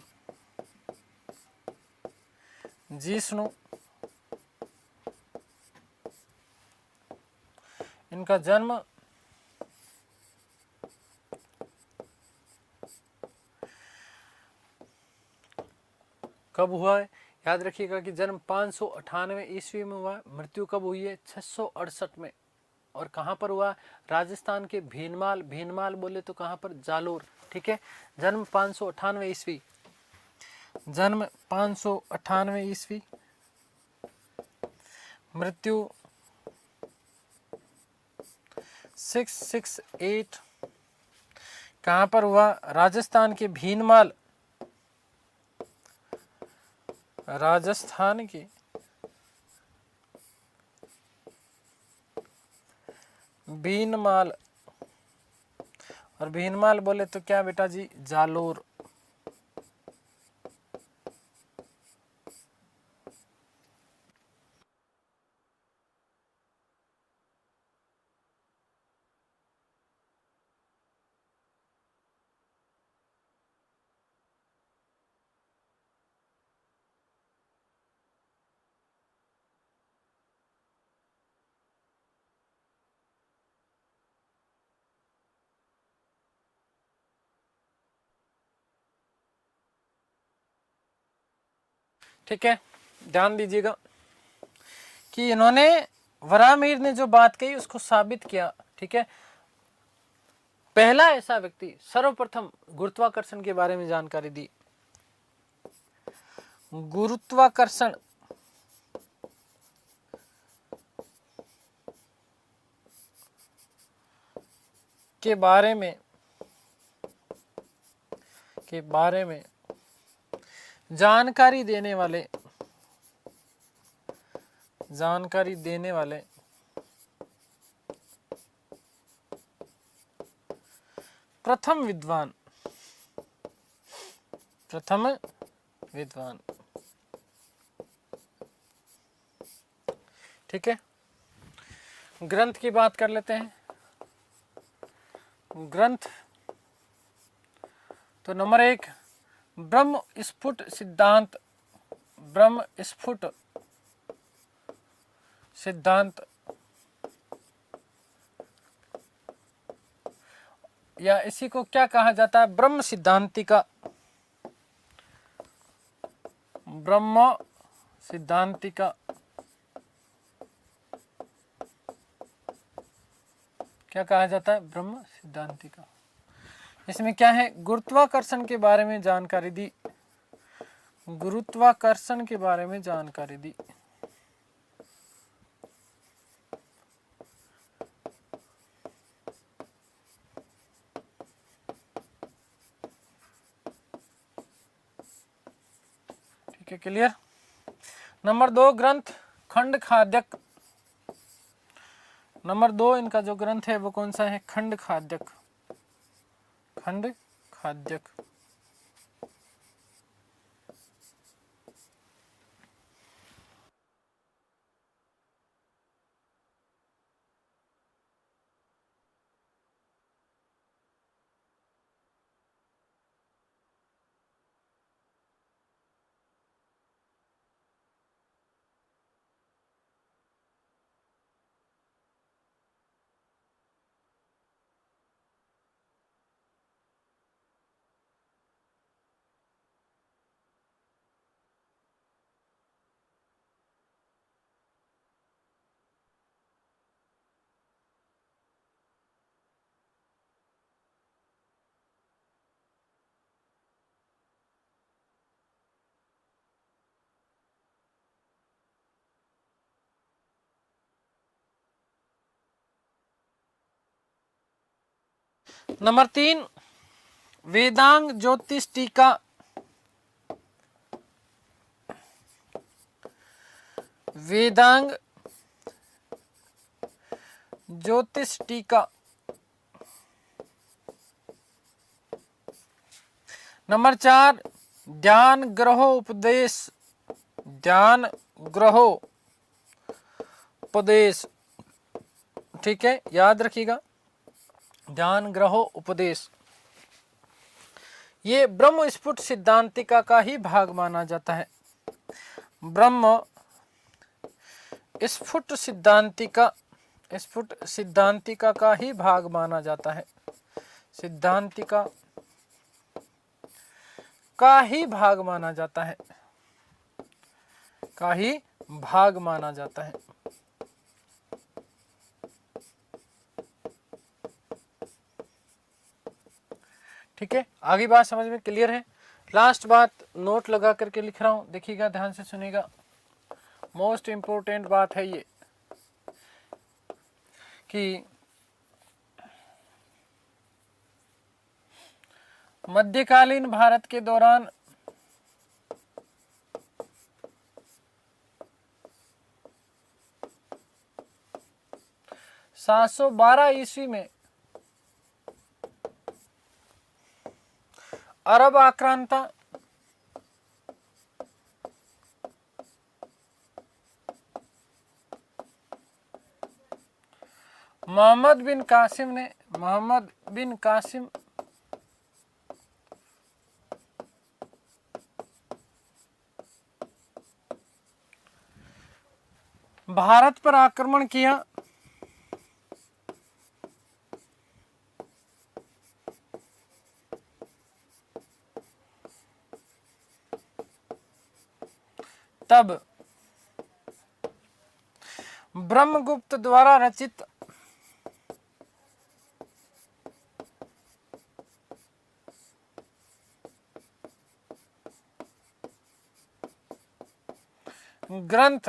जिष्णु, इनका जन्म कब हुआ है? याद रखिएगा कि जन्म 598 ईस्वी में हुआ, मृत्यु कब हुई है? 668 में। और कहाँ पर हुआ? राजस्थान के भीनमाल, भीनमाल बोले तो कहाँ पर? जालोर, ठीक है। जन्म 598 ईस्वी, जन्म 598 ईस्वी, मृत्यु 668। कहाँ पर हुआ? राजस्थान के भीनमाल, राजस्थान के भीनमाल, और भीनमाल बोले तो क्या बेटा जी? जालोर। ठीक है, ध्यान दीजिएगा कि इन्होंने, वराहमिहिर ने जो बात कही उसको साबित किया, ठीक है। पहला ऐसा व्यक्ति सर्वप्रथम गुरुत्वाकर्षण के बारे में जानकारी दी। गुरुत्वाकर्षण के बारे में जानकारी देने वाले प्रथम विद्वान, ठीक है। ग्रंथ की बात कर लेते हैं। ग्रंथ तो नंबर 1 ब्रह्म स्फुट सिद्धांत, ब्रह्म स्फुट सिद्धांत, या इसी को क्या कहा जाता है? ब्रह्म सिद्धांतिका, ब्रह्म सिद्धांतिका। क्या कहा जाता है? ब्रह्म सिद्धांतिका। इसमें क्या है? गुरुत्वाकर्षण के बारे में जानकारी दी। गुरुत्वाकर्षण के बारे में जानकारी दी। ठीक है, क्लियर। नंबर 2 ग्रंथ खंड खाद्यक। नंबर 2 इनका जो ग्रंथ है वो कौन सा है? खंड खाद्यक। खंड खाद्यक। नंबर 3 वेदांग ज्योतिष टीका। वेदांग ज्योतिष टीका। नंबर 4 ध्यान ग्रहो उपदेश। ध्यान ग्रहो उपदेश। ठीक है, याद रखिएगा, ध्यान ग्रहो उपदेश। ये ब्रह्म स्फुट सिद्धांतिका का ही भाग माना जाता है। ब्रह्म स्फुट सिद्धांतिका, स्फुट सिद्धांतिका का ही भाग माना जाता है। सिद्धांतिका का ही भाग माना जाता है, का ही भाग माना जाता है। ठीक है, आगे बात समझ में क्लियर है। लास्ट बात नोट लगा करके लिख रहा हूं, देखिएगा, ध्यान से सुनिएगा, मोस्ट इंपोर्टेंट बात है ये कि मध्यकालीन भारत के दौरान सात सौ 12 ईस्वी में अरब आक्रांता मोहम्मद बिन कासिम भारत पर आक्रमण किया। तब ब्रह्मगुप्त द्वारा रचित ग्रंथ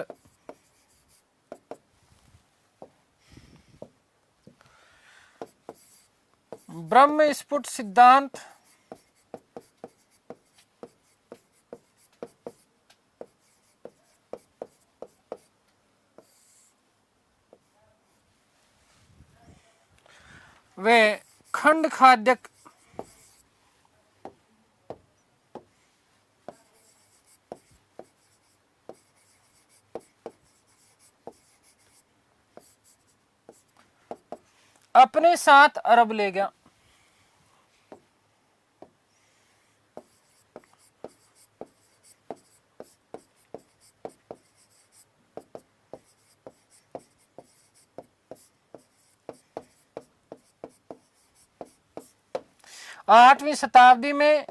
ब्रह्म स्फुट सिद्धांत वे खंड खाद्यक अपने साथ अरब ले गया। आठवीं शताब्दी में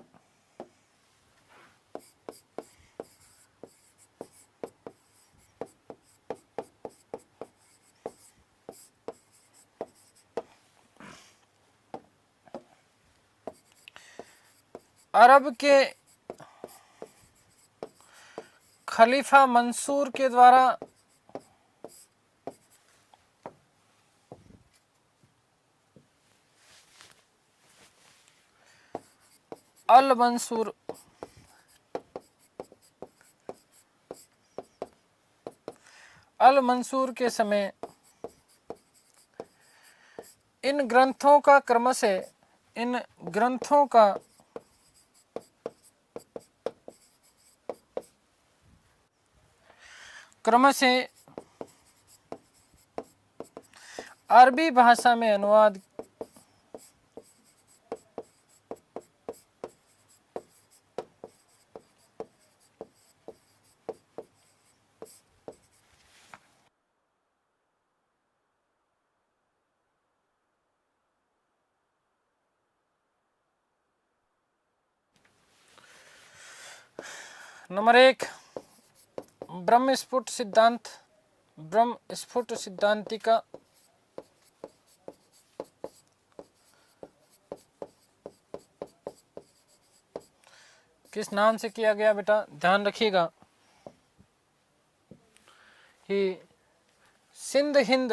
अरब के खलीफा मंसूर के द्वारा अल मंसूर के समय इन ग्रंथों का क्रम से अरबी भाषा में अनुवाद नंबर 1 ब्रह्मस्फुट सिद्धांतिका किस नाम से किया गया बेटा, ध्यान रखिएगा कि सिंध हिंद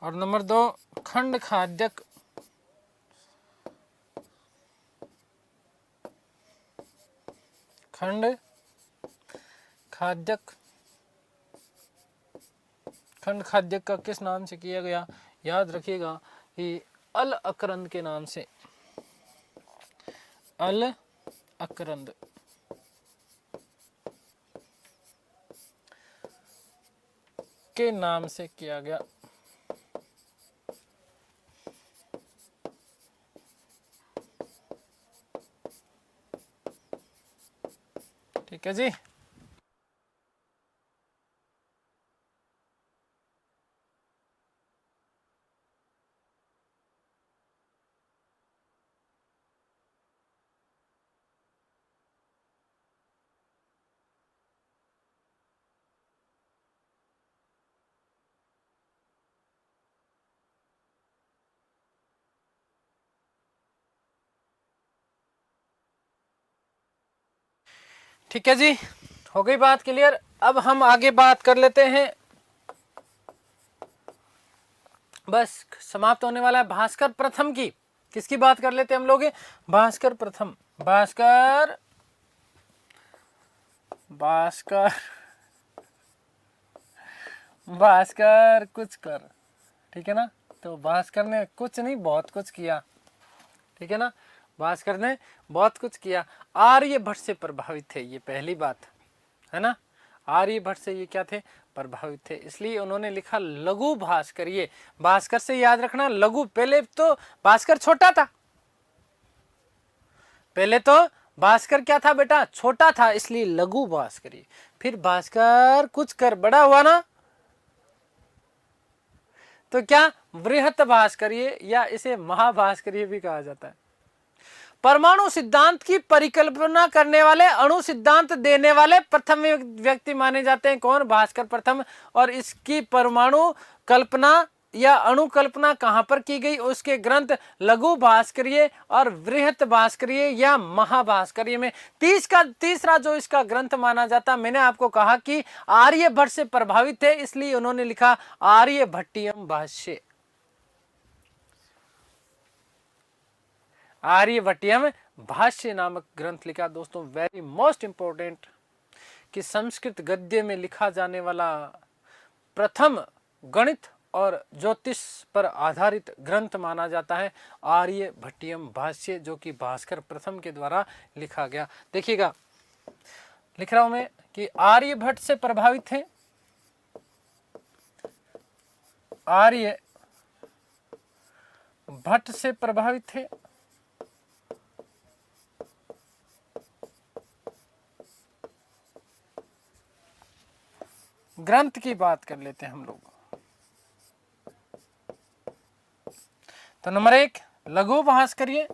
और नंबर 2 खंड खाद्यक का किस नाम से किया गया, याद रखिएगा कि अल अकरंद के नाम से, अल अकरंद के नाम से किया गया। ठीक है जी। ठीक है जी, हो गई बात क्लियर। अब हम आगे बात कर लेते हैं, बस समाप्त होने वाला है भास्कर प्रथम की। किसकी बात कर लेते हैं हम लोग, भास्कर प्रथम। भास्कर कुछ कर, ठीक है ना। तो भास्कर ने कुछ नहीं बहुत कुछ किया, ठीक है ना। भास्कर ने बहुत कुछ किया, आर्यभट्ट से प्रभावित थे, ये पहली बात है ना। आर्यभट्ट से ये क्या थे, प्रभावित थे, इसलिए उन्होंने लिखा लघु भास्कर। ये भास्कर से याद रखना लघु, पहले तो भास्कर छोटा था, पहले तो भास्कर क्या था बेटा, छोटा था, इसलिए लघु भास्कर। फिर भास्कर कुछ कर बड़ा हुआ ना, तो क्या वृहत भास्कर, या इसे महाभास्कर भी कहा जाता है। परमाणु सिद्धांत की परिकल्पना करने वाले, अणु सिद्धांत देने वाले प्रथम व्यक्ति माने जाते हैं कौन, भास्कर प्रथम। और इसकी परमाणु कल्पना या अणु कल्पना कहां पर की गई, उसके ग्रंथ लघु भास्करीय और वृहत भास्करीय या महाभास्करीय में। तीसरा जो इसका ग्रंथ माना जाता, मैंने आपको कहा कि आर्यभट्ट से प्रभावित थे, इसलिए उन्होंने लिखा आर्यभट्टियम भाष्य। आर्यभट्टियम भाष्य नामक ग्रंथ लिखा। दोस्तों वेरी मोस्ट इंपॉर्टेंट कि संस्कृत गद्य में लिखा जाने वाला प्रथम गणित और ज्योतिष पर आधारित ग्रंथ माना जाता है आर्यभट्टियम भाष्य, जो कि भास्कर प्रथम के द्वारा लिखा गया। देखिएगा लिख रहा हूं मैं कि आर्यभट्ट से प्रभावित थे, आर्यभट्ट से प्रभावित थे, ग्रंथ की बात कर लेते हैं हम लोग। तो नंबर 1 लघु भास्करीय,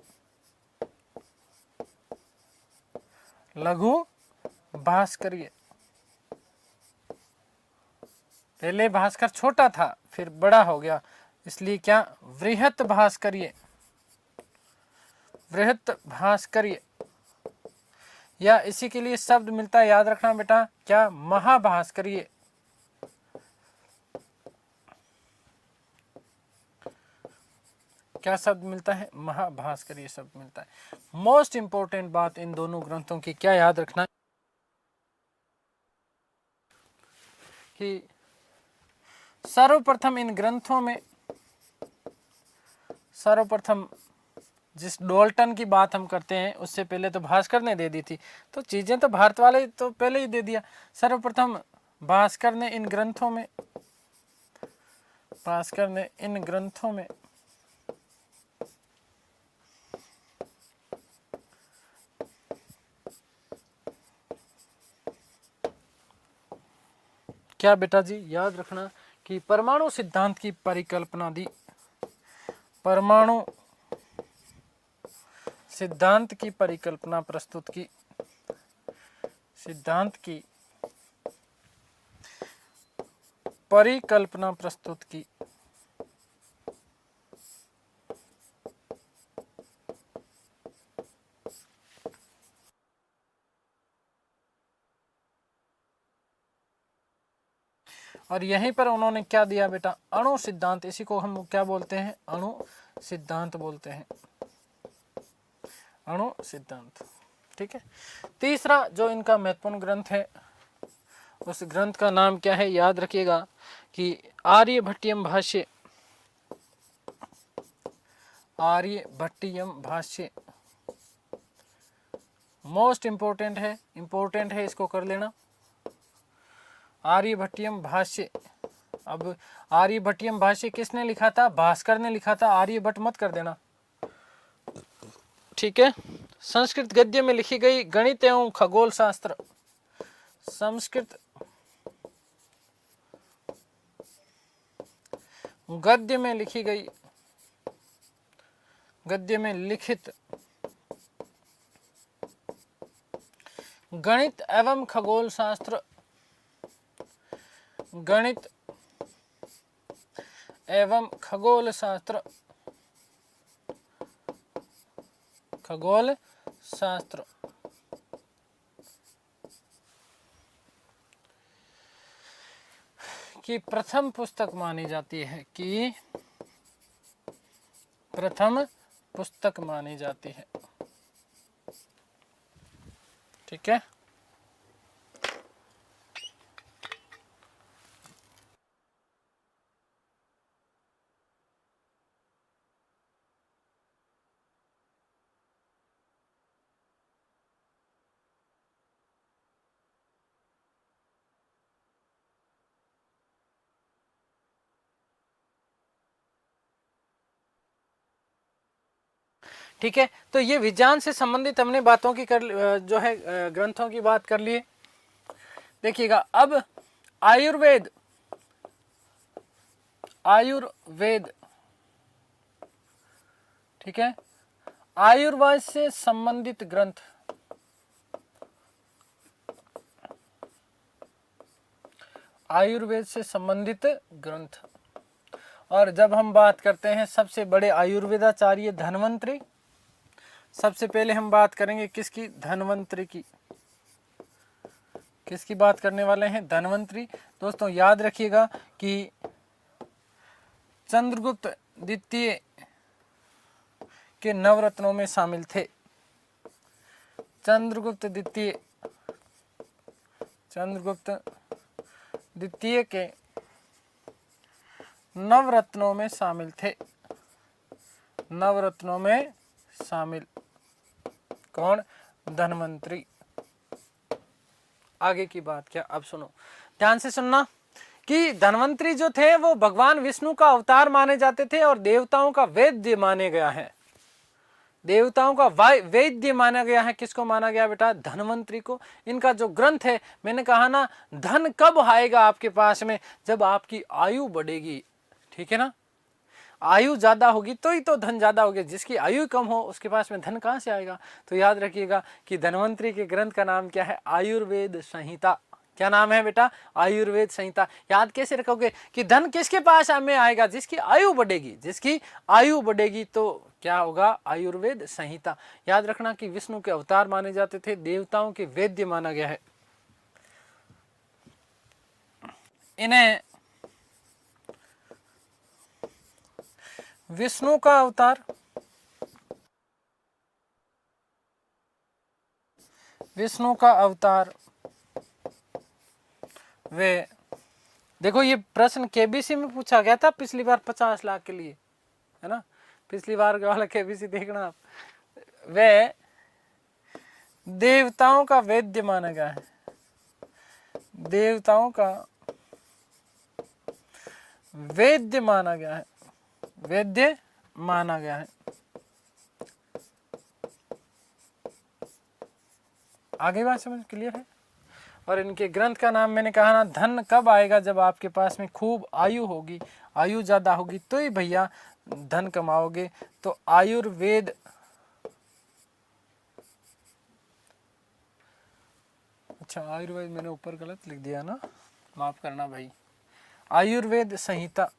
पहले भास्कर छोटा था फिर बड़ा हो गया, इसलिए क्या वृहत भास्कर्य, वृहत भास्कर्य, या इसी के लिए शब्द मिलता है, याद रखना बेटा, क्या महाभास्कर्य। क्या शब्द मिलता है? महाभास्कर्य शब्द मिलता है। मोस्ट इंपॉर्टेंट बात इन दोनों ग्रंथों की क्या याद रखना कि सर्वप्रथम इन ग्रंथों में, सर्वप्रथम जिस डोल्टन की बात हम करते हैं उससे पहले तो भास्कर ने दे दी थी, तो चीजें तो भारत वाले तो पहले ही दे दिया। सर्वप्रथम भास्कर ने इन ग्रंथों में, भास्कर ने इन ग्रंथों में क्या बेटा जी, याद रखना कि परमाणु सिद्धांत की परिकल्पना दी, परमाणु सिद्धांत की परिकल्पना प्रस्तुत की, सिद्धांत की परिकल्पना प्रस्तुत की। और यहीं पर उन्होंने क्या दिया बेटा? अणु सिद्धांत। इसी को हम क्या बोलते हैं? अणु सिद्धांत बोलते हैं, अणु सिद्धांत। ठीक है। तीसरा जो इनका महत्वपूर्ण ग्रंथ है उस ग्रंथ का नाम क्या है? याद रखिएगा कि आर्यभट्टियम भाष्य, आर्यभट्टियम भाष्य मोस्ट इंपॉर्टेंट है, इंपॉर्टेंट है, इसको कर लेना। आर्यभट्टियम भाष्य। अब आर्यभट्टियम भाष्य किसने लिखा था? भास्कर ने लिखा था, आर्यभट्ट मत कर देना। ठीक है। संस्कृत गद्य में लिखी गई गणित एवं खगोल शास्त्र, संस्कृत गद्य में लिखी गई, गद्य में लिखित गणित एवं खगोल शास्त्र, गणित एवं खगोल शास्त्र, खगोल शास्त्र की प्रथम पुस्तक मानी जाती है, कि प्रथम पुस्तक मानी जाती है। ठीक है। ठीक है। तो ये विज्ञान से संबंधित हमने बातों की जो है ग्रंथों की बात कर लिए। देखिएगा अब आयुर्वेद, आयुर्वेद, ठीक है, आयुर्वेद से संबंधित ग्रंथ, आयुर्वेद से संबंधित ग्रंथ। और जब हम बात करते हैं सबसे बड़े आयुर्वेदाचार्य धन्वंतरी, सबसे पहले हम बात करेंगे किसकी? धन्वंतरी की। किसकी बात करने वाले हैं? धन्वंतरी। दोस्तों याद रखिएगा कि चंद्रगुप्त द्वितीय के नवरत्नों में शामिल थे, चंद्रगुप्त द्वितीय, चंद्रगुप्त द्वितीय के नवरत्नों में शामिल थे, नवरत्नों में शामिल। कौन? धन्वंतरी। आगे की बात क्या? अब सुनो, ध्यान से सुनना कि धन्वंतरी जो थे वो भगवान विष्णु का अवतार माने जाते थे और देवताओं का वैद्य माने गया है, देवताओं का वैद्य माना गया है। किसको माना गया बेटा? धन्वंतरी को। इनका जो ग्रंथ है, मैंने कहा ना, धन कब आएगा आपके पास में? जब आपकी आयु बढ़ेगी। ठीक है ना, आयु ज्यादा होगी तो ही तो धन ज्यादा होगी। जिसकी आयु कम हो उसके पास में धन कहाँ से आएगा? तो याद रखिएगा कि धन्वंतरी के ग्रंथ का नाम क्या है? आयुर्वेद संहिता। क्या नाम है बेटा? आयुर्वेद संहिता। याद कैसे रखोगे कि धन किसके पास में आएगा? जिसकी आयु बढ़ेगी, जिसकी आयु बढ़ेगी तो क्या होगा? आयुर्वेद संहिता। याद रखना कि विष्णु के अवतार माने जाते थे, देवताओं के वैद्य माना गया है। इन्हें विष्णु का अवतार, विष्णु का अवतार वे, देखो ये प्रश्न केबीसी में पूछा गया था पिछली बार 50 लाख के लिए, है ना? पिछली बार वाला केबीसी देखना आप। वे देवताओं का वैद्य माना गया है, देवताओं का वैद्य माना गया है, वैद्य माना गया है। आगे बात समझ क्लियर है? और इनके ग्रंथ का नाम मैंने कहा ना, धन कब आएगा? जब आपके पास में खूब आयु होगी, आयु ज्यादा होगी तो ही भैया धन कमाओगे। तो आयुर्वेद, अच्छा आयुर्वेद मैंने ऊपर गलत लिख दिया ना, माफ करना भाई। आयुर्वेद संहिता,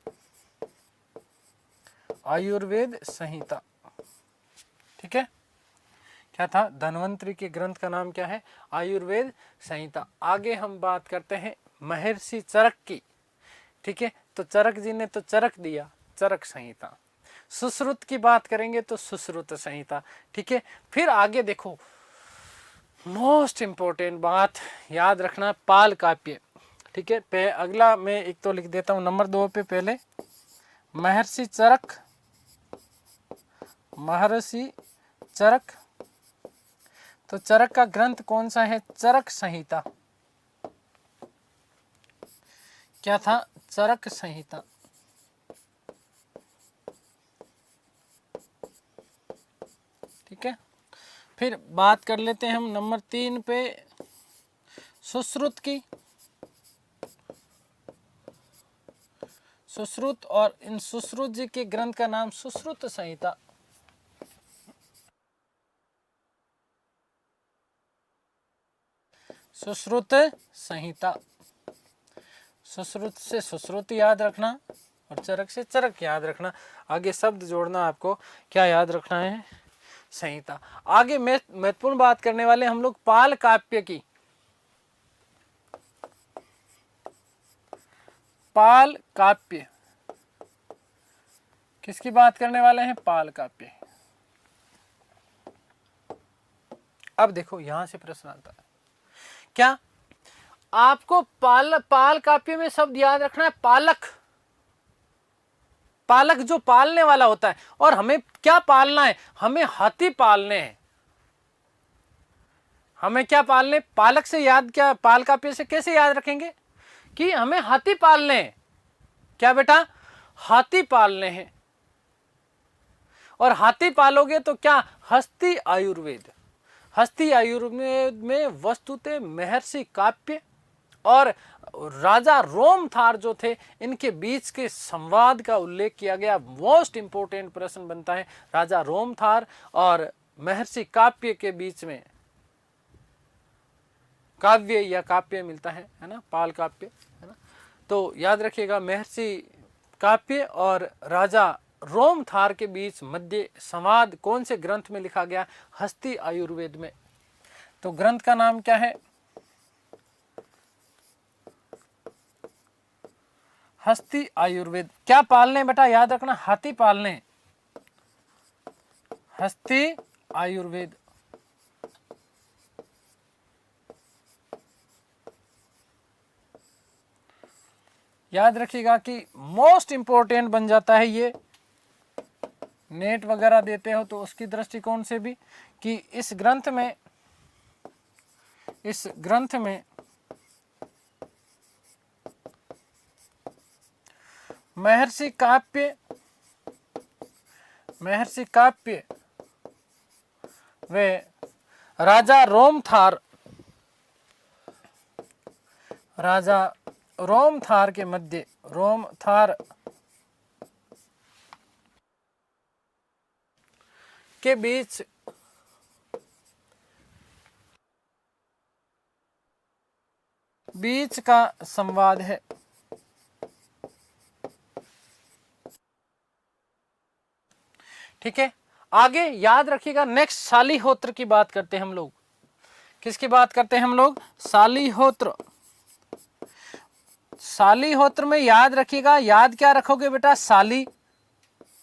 आयुर्वेद संहिता, ठीक है। क्या था? धन्वंतरि के ग्रंथ का नाम क्या है? आयुर्वेद संहिता। आगे हम बात करते हैं महर्षि चरक की, ठीक है। तो चरक जी ने तो चरक दिया, चरक संहिता। सुश्रुत की बात करेंगे तो सुश्रुत संहिता, ठीक है। फिर आगे देखो, मोस्ट इंपॉर्टेंट बात याद रखना, पाल काव्य, ठीक है। अगला मैं एक तो लिख देता हूं नंबर 2 पे। पहले महर्षि चरक, महर्षि चरक, तो चरक का ग्रंथ कौन सा है? चरक संहिता। क्या था? चरक संहिता, ठीक है। फिर बात कर लेते हैं हम नंबर 3 पे सुश्रुत की, सुश्रुत। और इन सुश्रुत जी के ग्रंथ का नाम सुश्रुत संहिता, सुश्रुत संहिता। सुश्रुत से सुश्रुत याद रखना और चरक से चरक याद रखना। आगे शब्द जोड़ना, आपको क्या याद रखना है? संहिता। आगे महत्वपूर्ण बात करने वाले हम लोग पाल काव्य की, पाल काव्य किसकी बात करने वाले हैं? पाल काव्य। अब देखो यहां से प्रश्न आता है, क्या आपको पाल काव्य में शब्द याद रखना है? पालक, पालक जो पालने वाला होता है। और हमें क्या पालना है? हमें हाथी पालने हैं। हमें क्या पालने? पालक से याद, क्या पाल काव्य से कैसे याद रखेंगे कि हमें हाथी पालने हैं? क्या बेटा? हाथी पालने हैं। और हाथी पालोगे तो क्या? हस्ती आयुर्वेद। हस्ती आयुर्वेद में वस्तुतः महर्षि काव्य और राजा रोमथार जो थे, इनके बीच के संवाद का उल्लेख किया गया। मोस्ट इंपोर्टेंट प्रश्न बनता है, राजा रोमथार और महर्षि काव्य के बीच में काव्य या काव्य मिलता है ना, पाल काव्य, है ना। तो याद रखिएगा, महर्षि काव्य और राजा रोमथार के बीच मध्य संवाद कौन से ग्रंथ में लिखा गया? हस्ती आयुर्वेद में। तो ग्रंथ का नाम क्या है? हस्ती आयुर्वेद। क्या पालने बेटा? याद रखना, हाथी पालने, हस्ती आयुर्वेद। याद रखिएगा कि मोस्ट इंपोर्टेंट बन जाता है ये, नेट वगैरह देते हो तो उसकी दृष्टिकोण से भी, कि इस ग्रंथ में, इस ग्रंथ में महर्षि काव्य, महर्षि काव्य वे राजा रोमथार, राजा रोमथार के मध्य, रोमथार के बीच बीच का संवाद है। ठीक है, आगे याद रखिएगा, नेक्स्ट शालीहोत्र की बात करते हैं हम लोग। किसकी बात करते हैं हम लोग? शालीहोत्र। शालीहोत्र में याद रखिएगा, याद क्या रखोगे बेटा? शाली।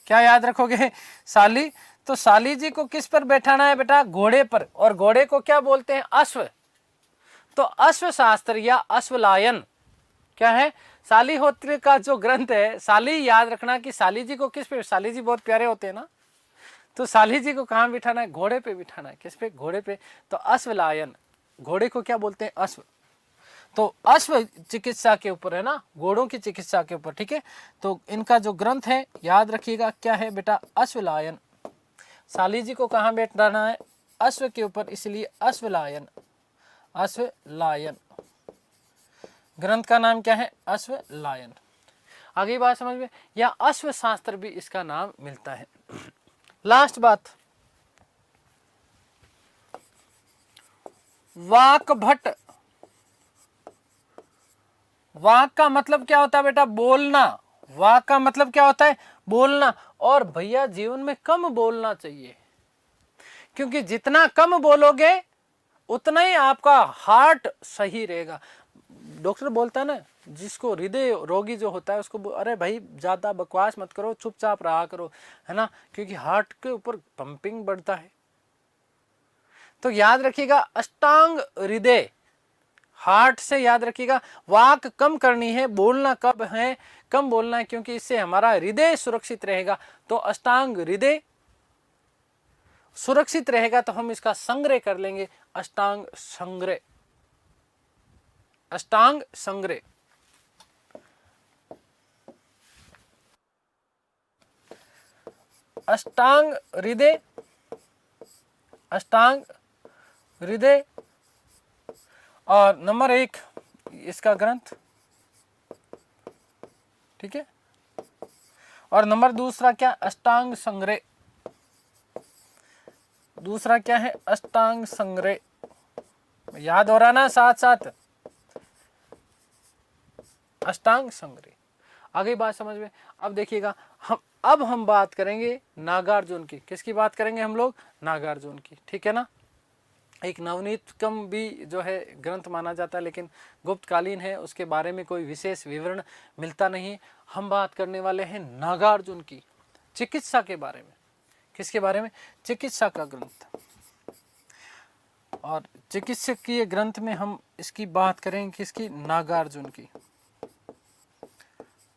क्या याद रखोगे? शाली। तो शाली जी को किस पर बैठाना है बेटा? घोड़े पर। और घोड़े को क्या बोलते हैं? अश्व। तो अश्व शास्त्र या अश्वलायन क्या है? शालीहोत्र का जो ग्रंथ है, शाली याद रखना कि शाली जी को किस पे, शाली जी बहुत प्यारे होते हैं ना, तो शाली जी को कहाँ बिठाना है? घोड़े पे बिठाना है। किस पे? घोड़े पे। तो अश्वलायन, घोड़े को क्या बोलते हैं? अश्व। तो अश्व चिकित्सा के ऊपर है ना, घोड़ों की चिकित्सा के ऊपर। ठीक है, तो इनका जो ग्रंथ है याद रखिएगा क्या है बेटा? अश्वलायन। शाली जी को कहाँ बैठाना है? अश्व के ऊपर, इसलिए अश्वलायन। अश्वलायन ग्रंथ का नाम क्या है? अश्वलायन। आगे बात समझ में, या अश्व शास्त्र भी इसका नाम मिलता है। लास्ट बात, वाक भट्ट। वाक का मतलब क्या होता है बेटा? बोलना। वाक का मतलब क्या होता है? बोलना। और भैया जीवन में कम बोलना चाहिए, क्योंकि जितना कम बोलोगे उतना ही आपका हार्ट सही रहेगा। डॉक्टर बोलता है ना, जिसको हृदय रोगी जो होता है उसको, अरे भाई ज्यादा बकवास मत करो, चुपचाप रहा करो, है ना, क्योंकि हार्ट के ऊपर पंपिंग बढ़ता है। तो याद रखिएगा, अष्टांग हृदय, हार्ट से याद रखिएगा, वाक कम करनी है, बोलना कब है? कम बोलना है, क्योंकि इससे हमारा हृदय सुरक्षित रहेगा। तो अष्टांग हृदय सुरक्षित रहेगा तो हम इसका संग्रह कर लेंगे। अष्टांग संग्रह, अष्टांग संग्रह। अष्टांग हृदय, अष्टांग हृदय। और नंबर 1 इसका ग्रंथ। ठीक है, और नंबर दूसरा क्या? अष्टांग संग्रह। दूसरा क्या है? अष्टांग संग्रह। याद हो रहा ना साथ साथ? अष्टांग संग्रह। आगे बात समझ में। अब देखिएगा, हम बात करेंगे नागार्जुन की। किसकी बात करेंगे हम लोग? नागार्जुन की। ठीक है ना, एक नवनीतकम भी जो है ग्रंथ माना जाता है, लेकिन गुप्तकालीन है, उसके बारे में कोई विशेष विवरण मिलता नहीं। हम बात करने वाले हैं नागार्जुन की, चिकित्सा के बारे में। किसके बारे में? चिकित्सा का ग्रंथ। और चिकित्सकीय ग्रंथ में हम इसकी बात करेंगे, किसकी? नागार्जुन की।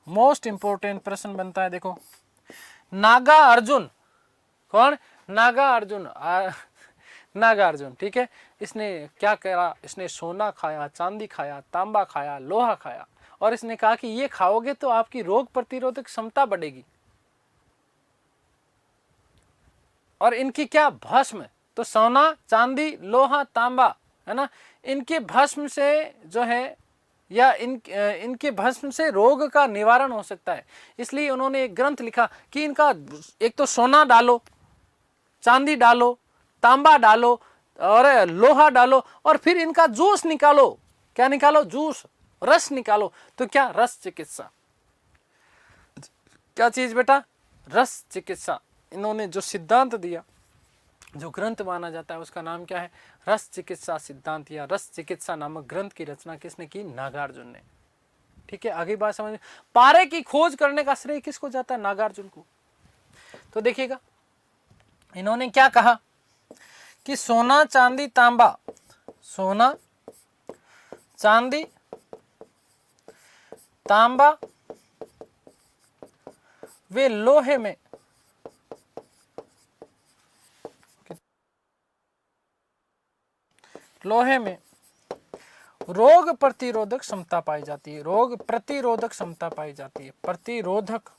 मोस्ट इंपोर्टेंट प्रश्न बनता है, देखो, नागा अर्जुन कौन? नागा अर्जुन, नागार्जुन। ठीक है, इसने क्या करा? इसने सोना खाया, चांदी खाया, तांबा खाया, लोहा खाया, और इसने कहा कि ये खाओगे तो आपकी रोग प्रतिरोधक क्षमता बढ़ेगी। और इनकी क्या? भस्म। तो सोना, चांदी, लोहा, तांबा, है ना, इनके भस्म से जो है, या इनके भस्म से रोग का निवारण हो सकता है। इसलिए उन्होंने एक ग्रंथ लिखा कि इनका एक तो सोना डालो, चांदी डालो, तांबा डालो और लोहा डालो, और फिर इनका जूस निकालो। क्या निकालो? जूस, रस निकालो। तो क्या? रस चिकित्सा। क्या चीज बेटा? रस चिकित्सा। इन्होंने जो सिद्धांत दिया, जो ग्रंथ माना जाता है, उसका नाम क्या है? रस चिकित्सा सिद्धांत, या रस चिकित्सा नामक ग्रंथ की रचना किसने की? नागार्जुन ने। ठीक है, आगे बात समझ। पारे की खोज करने का श्रेय किसको जाता है? नागार्जुन को। तो देखिएगा, इन्होंने क्या कहा कि सोना, चांदी, तांबा, सोना, चांदी, तांबा, वे लोहे में रोग प्रतिरोधक क्षमता पाई जाती है। रोग प्रतिरोधक क्षमता पाई जाती है। प्रतिरोधक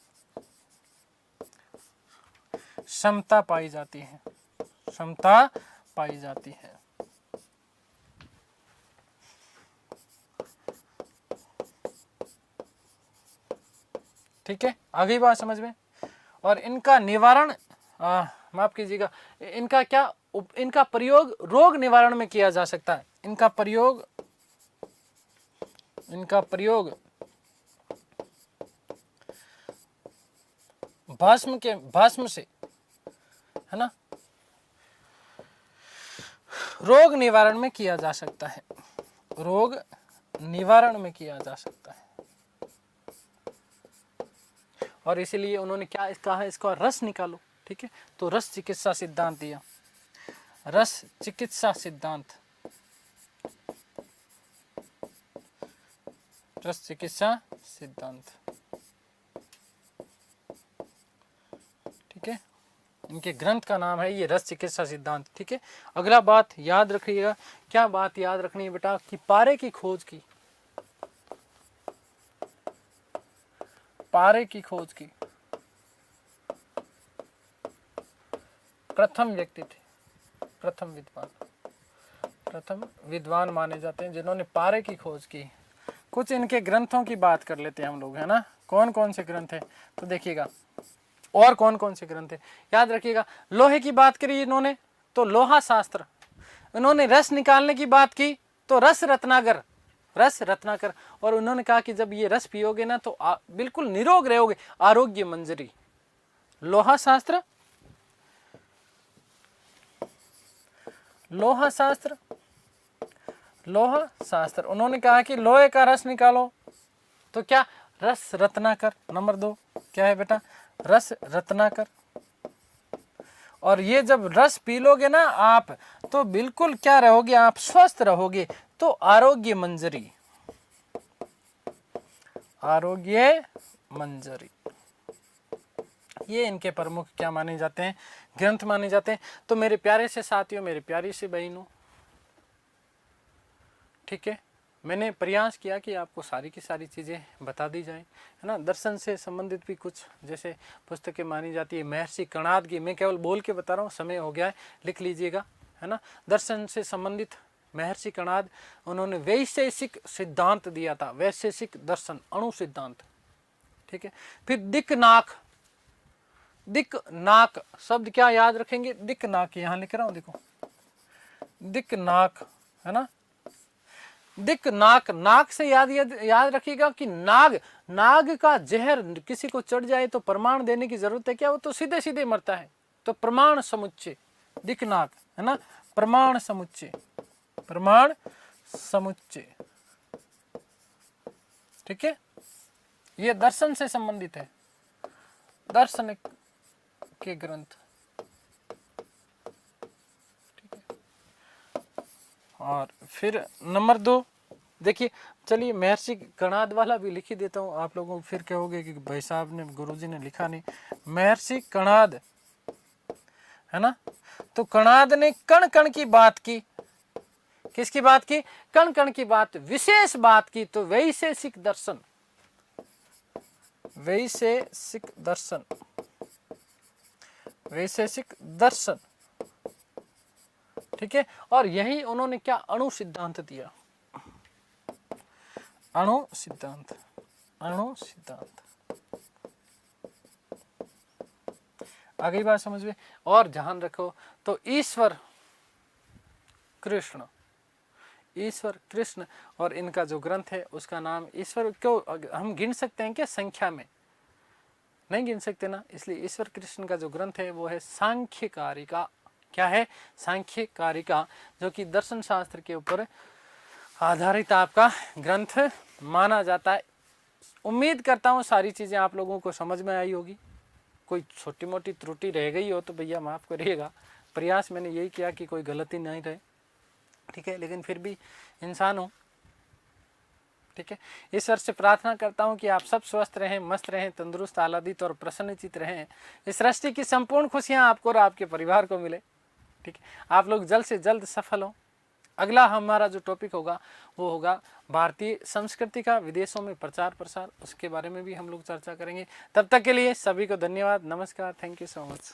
क्षमता पाई जाती है। क्षमता पाई जाती है। ठीक है, आगे बात समझ में। और इनका निवारण, माफ कीजिएगा, इनका क्या? इनका प्रयोग रोग निवारण में किया जा सकता है। इनका प्रयोग इनका प्रयोग भस्म से, है ना, रोग निवारण में किया जा सकता है, रोग निवारण में किया जा सकता है। और इसीलिए उन्होंने क्या कहा है, इसका रस निकालो, ठीक है। तो रस चिकित्सा सिद्धांत दिया, रस चिकित्सा सिद्धांत, रस चिकित्सा सिद्धांत, ठीक है। इनके ग्रंथ का नाम है ये रस चिकित्सा सिद्धांत, ठीक है। अगला बात याद रखिएगा, क्या बात याद रखनी है बेटा, कि पारे की खोज की, पारे की खोज की प्रथम व्यक्ति थे, प्रथम विद्वान माने जाते हैं जिन्होंने पारे की खोज की। कुछ इनके ग्रंथों की बात कर लेते हैं हम लोग, है ना। कौन कौन से ग्रंथ है, तो देखिएगा, और कौन कौन से ग्रंथ है याद रखिएगा। लोहे की बात करी इन्होंने तो लोहा शास्त्र, इन्होंने रस निकालने की बात की तो रस रत्नाकर, रस रत्नाकर। और उन्होंने कहा कि जब ये रस पियोगे ना तो बिल्कुल निरोग रहोगे, आरोग्य मंजरी। लोहा शास्त्र, लोहा शास्त्र, लोहा शास्त्र। उन्होंने कहा कि लोहे का रस निकालो तो क्या, रस रत्नाकर। नंबर 2 क्या है बेटा, रस रत्नाकर। और ये जब रस पी लोगे ना आप तो बिल्कुल क्या रहोगे, आप स्वस्थ रहोगे। तो आरोग्य मंजरी, आरोग्य मंजरी, ये इनके प्रमुख क्या माने जाते हैं, ग्रंथ माने जाते हैं। तो मेरे प्यारे से साथियों, मेरे प्यारी से बहनों, ठीक है, मैंने प्रयास किया कि आपको सारी की सारी चीज़ें बता दी जाए, है ना। दर्शन से संबंधित भी कुछ जैसे पुस्तकें मानी जाती है, महर्षि कणाद की, मैं केवल बोल के बता रहा हूँ, समय हो गया है, लिख लीजिएगा, है ना। दर्शन से संबंधित महर्षि कणाद, उन्होंने वैशेषिक सिद्धांत दिया था, वैशेषिक दर्शन, अणु सिद्धांत, ठीक है। फिर दिक नाक, दिक नाक शब्द क्या याद रखेंगे, दिक नाक, यहाँ लिख रहा हूँ देखो, दिक नाक, है ना। दिक नाक, नाक से याद रखिएगा कि नाग, नाग का जहर किसी को चढ़ जाए तो प्रमाण देने की जरूरत है क्या, वो तो सीधे सीधे मरता है। तो प्रमाण समुच्चय, दिक नाक, है ना, प्रमाण समुच्चय, प्रमाण समुच्चय, ठीक है। ये दर्शन से संबंधित है, दर्शन के ग्रंथ, ठीक है। और फिर नंबर 2 देखिए, चलिए महर्षि कणाद वाला भी लिख ही देता हूँ, आप लोगों को फिर कहोगे कि भाई साहब ने, गुरुजी ने लिखा नहीं। महर्षि कणाद, है ना, तो कणाद ने कण कण की बात की, किसकी बात की, कण कण की बात, विशेष बात की। तो वैशेषिक दर्शन, वैशेषिक दर्शन, वैशेषिक दर्शन, ठीक है। और यही उन्होंने क्या, अणु सिद्धांत दिया, अणु सिद्धांत, अणु सिद्धांत। आ गई बात समझ में। और ध्यान रखो, तो ईश्वर कृष्ण, ईश्वर कृष्ण, और इनका जो ग्रंथ है उसका नाम ईश्वर, क्यों हम गिन सकते हैं क्या, संख्या में नहीं गिन सकते ना, इसलिए ईश्वर कृष्ण का जो ग्रंथ है वो है सांख्य कारिका। क्या है, सांख्य कारिका, जो कि दर्शन शास्त्र के ऊपर आधारित आपका ग्रंथ माना जाता है। उम्मीद करता हूँ सारी चीज़ें आप लोगों को समझ में आई होगी। कोई छोटी मोटी त्रुटि रह गई हो तो भैया माफ़ करिएगा, प्रयास मैंने यही किया कि कोई गलती नहीं रहे, ठीक है। लेकिन फिर भी इंसान हूँ, ठीक है। ईश्वर से प्रार्थना करता हूँ कि आप सब स्वस्थ रहें, मस्त रहें, तंदुरुस्त, आह्लादित और प्रसन्नचित रहें। इस सृष्टि की संपूर्ण खुशियाँ आपको और आपके परिवार को मिले, ठीक है। आप लोग जल्द से जल्द सफल हों। अगला हमारा जो टॉपिक होगा वो होगा भारतीय संस्कृति का विदेशों में प्रचार प्रसार, उसके बारे में भी हम लोग चर्चा करेंगे। तब तक के लिए सभी को धन्यवाद, नमस्कार, थैंक यू सो मच।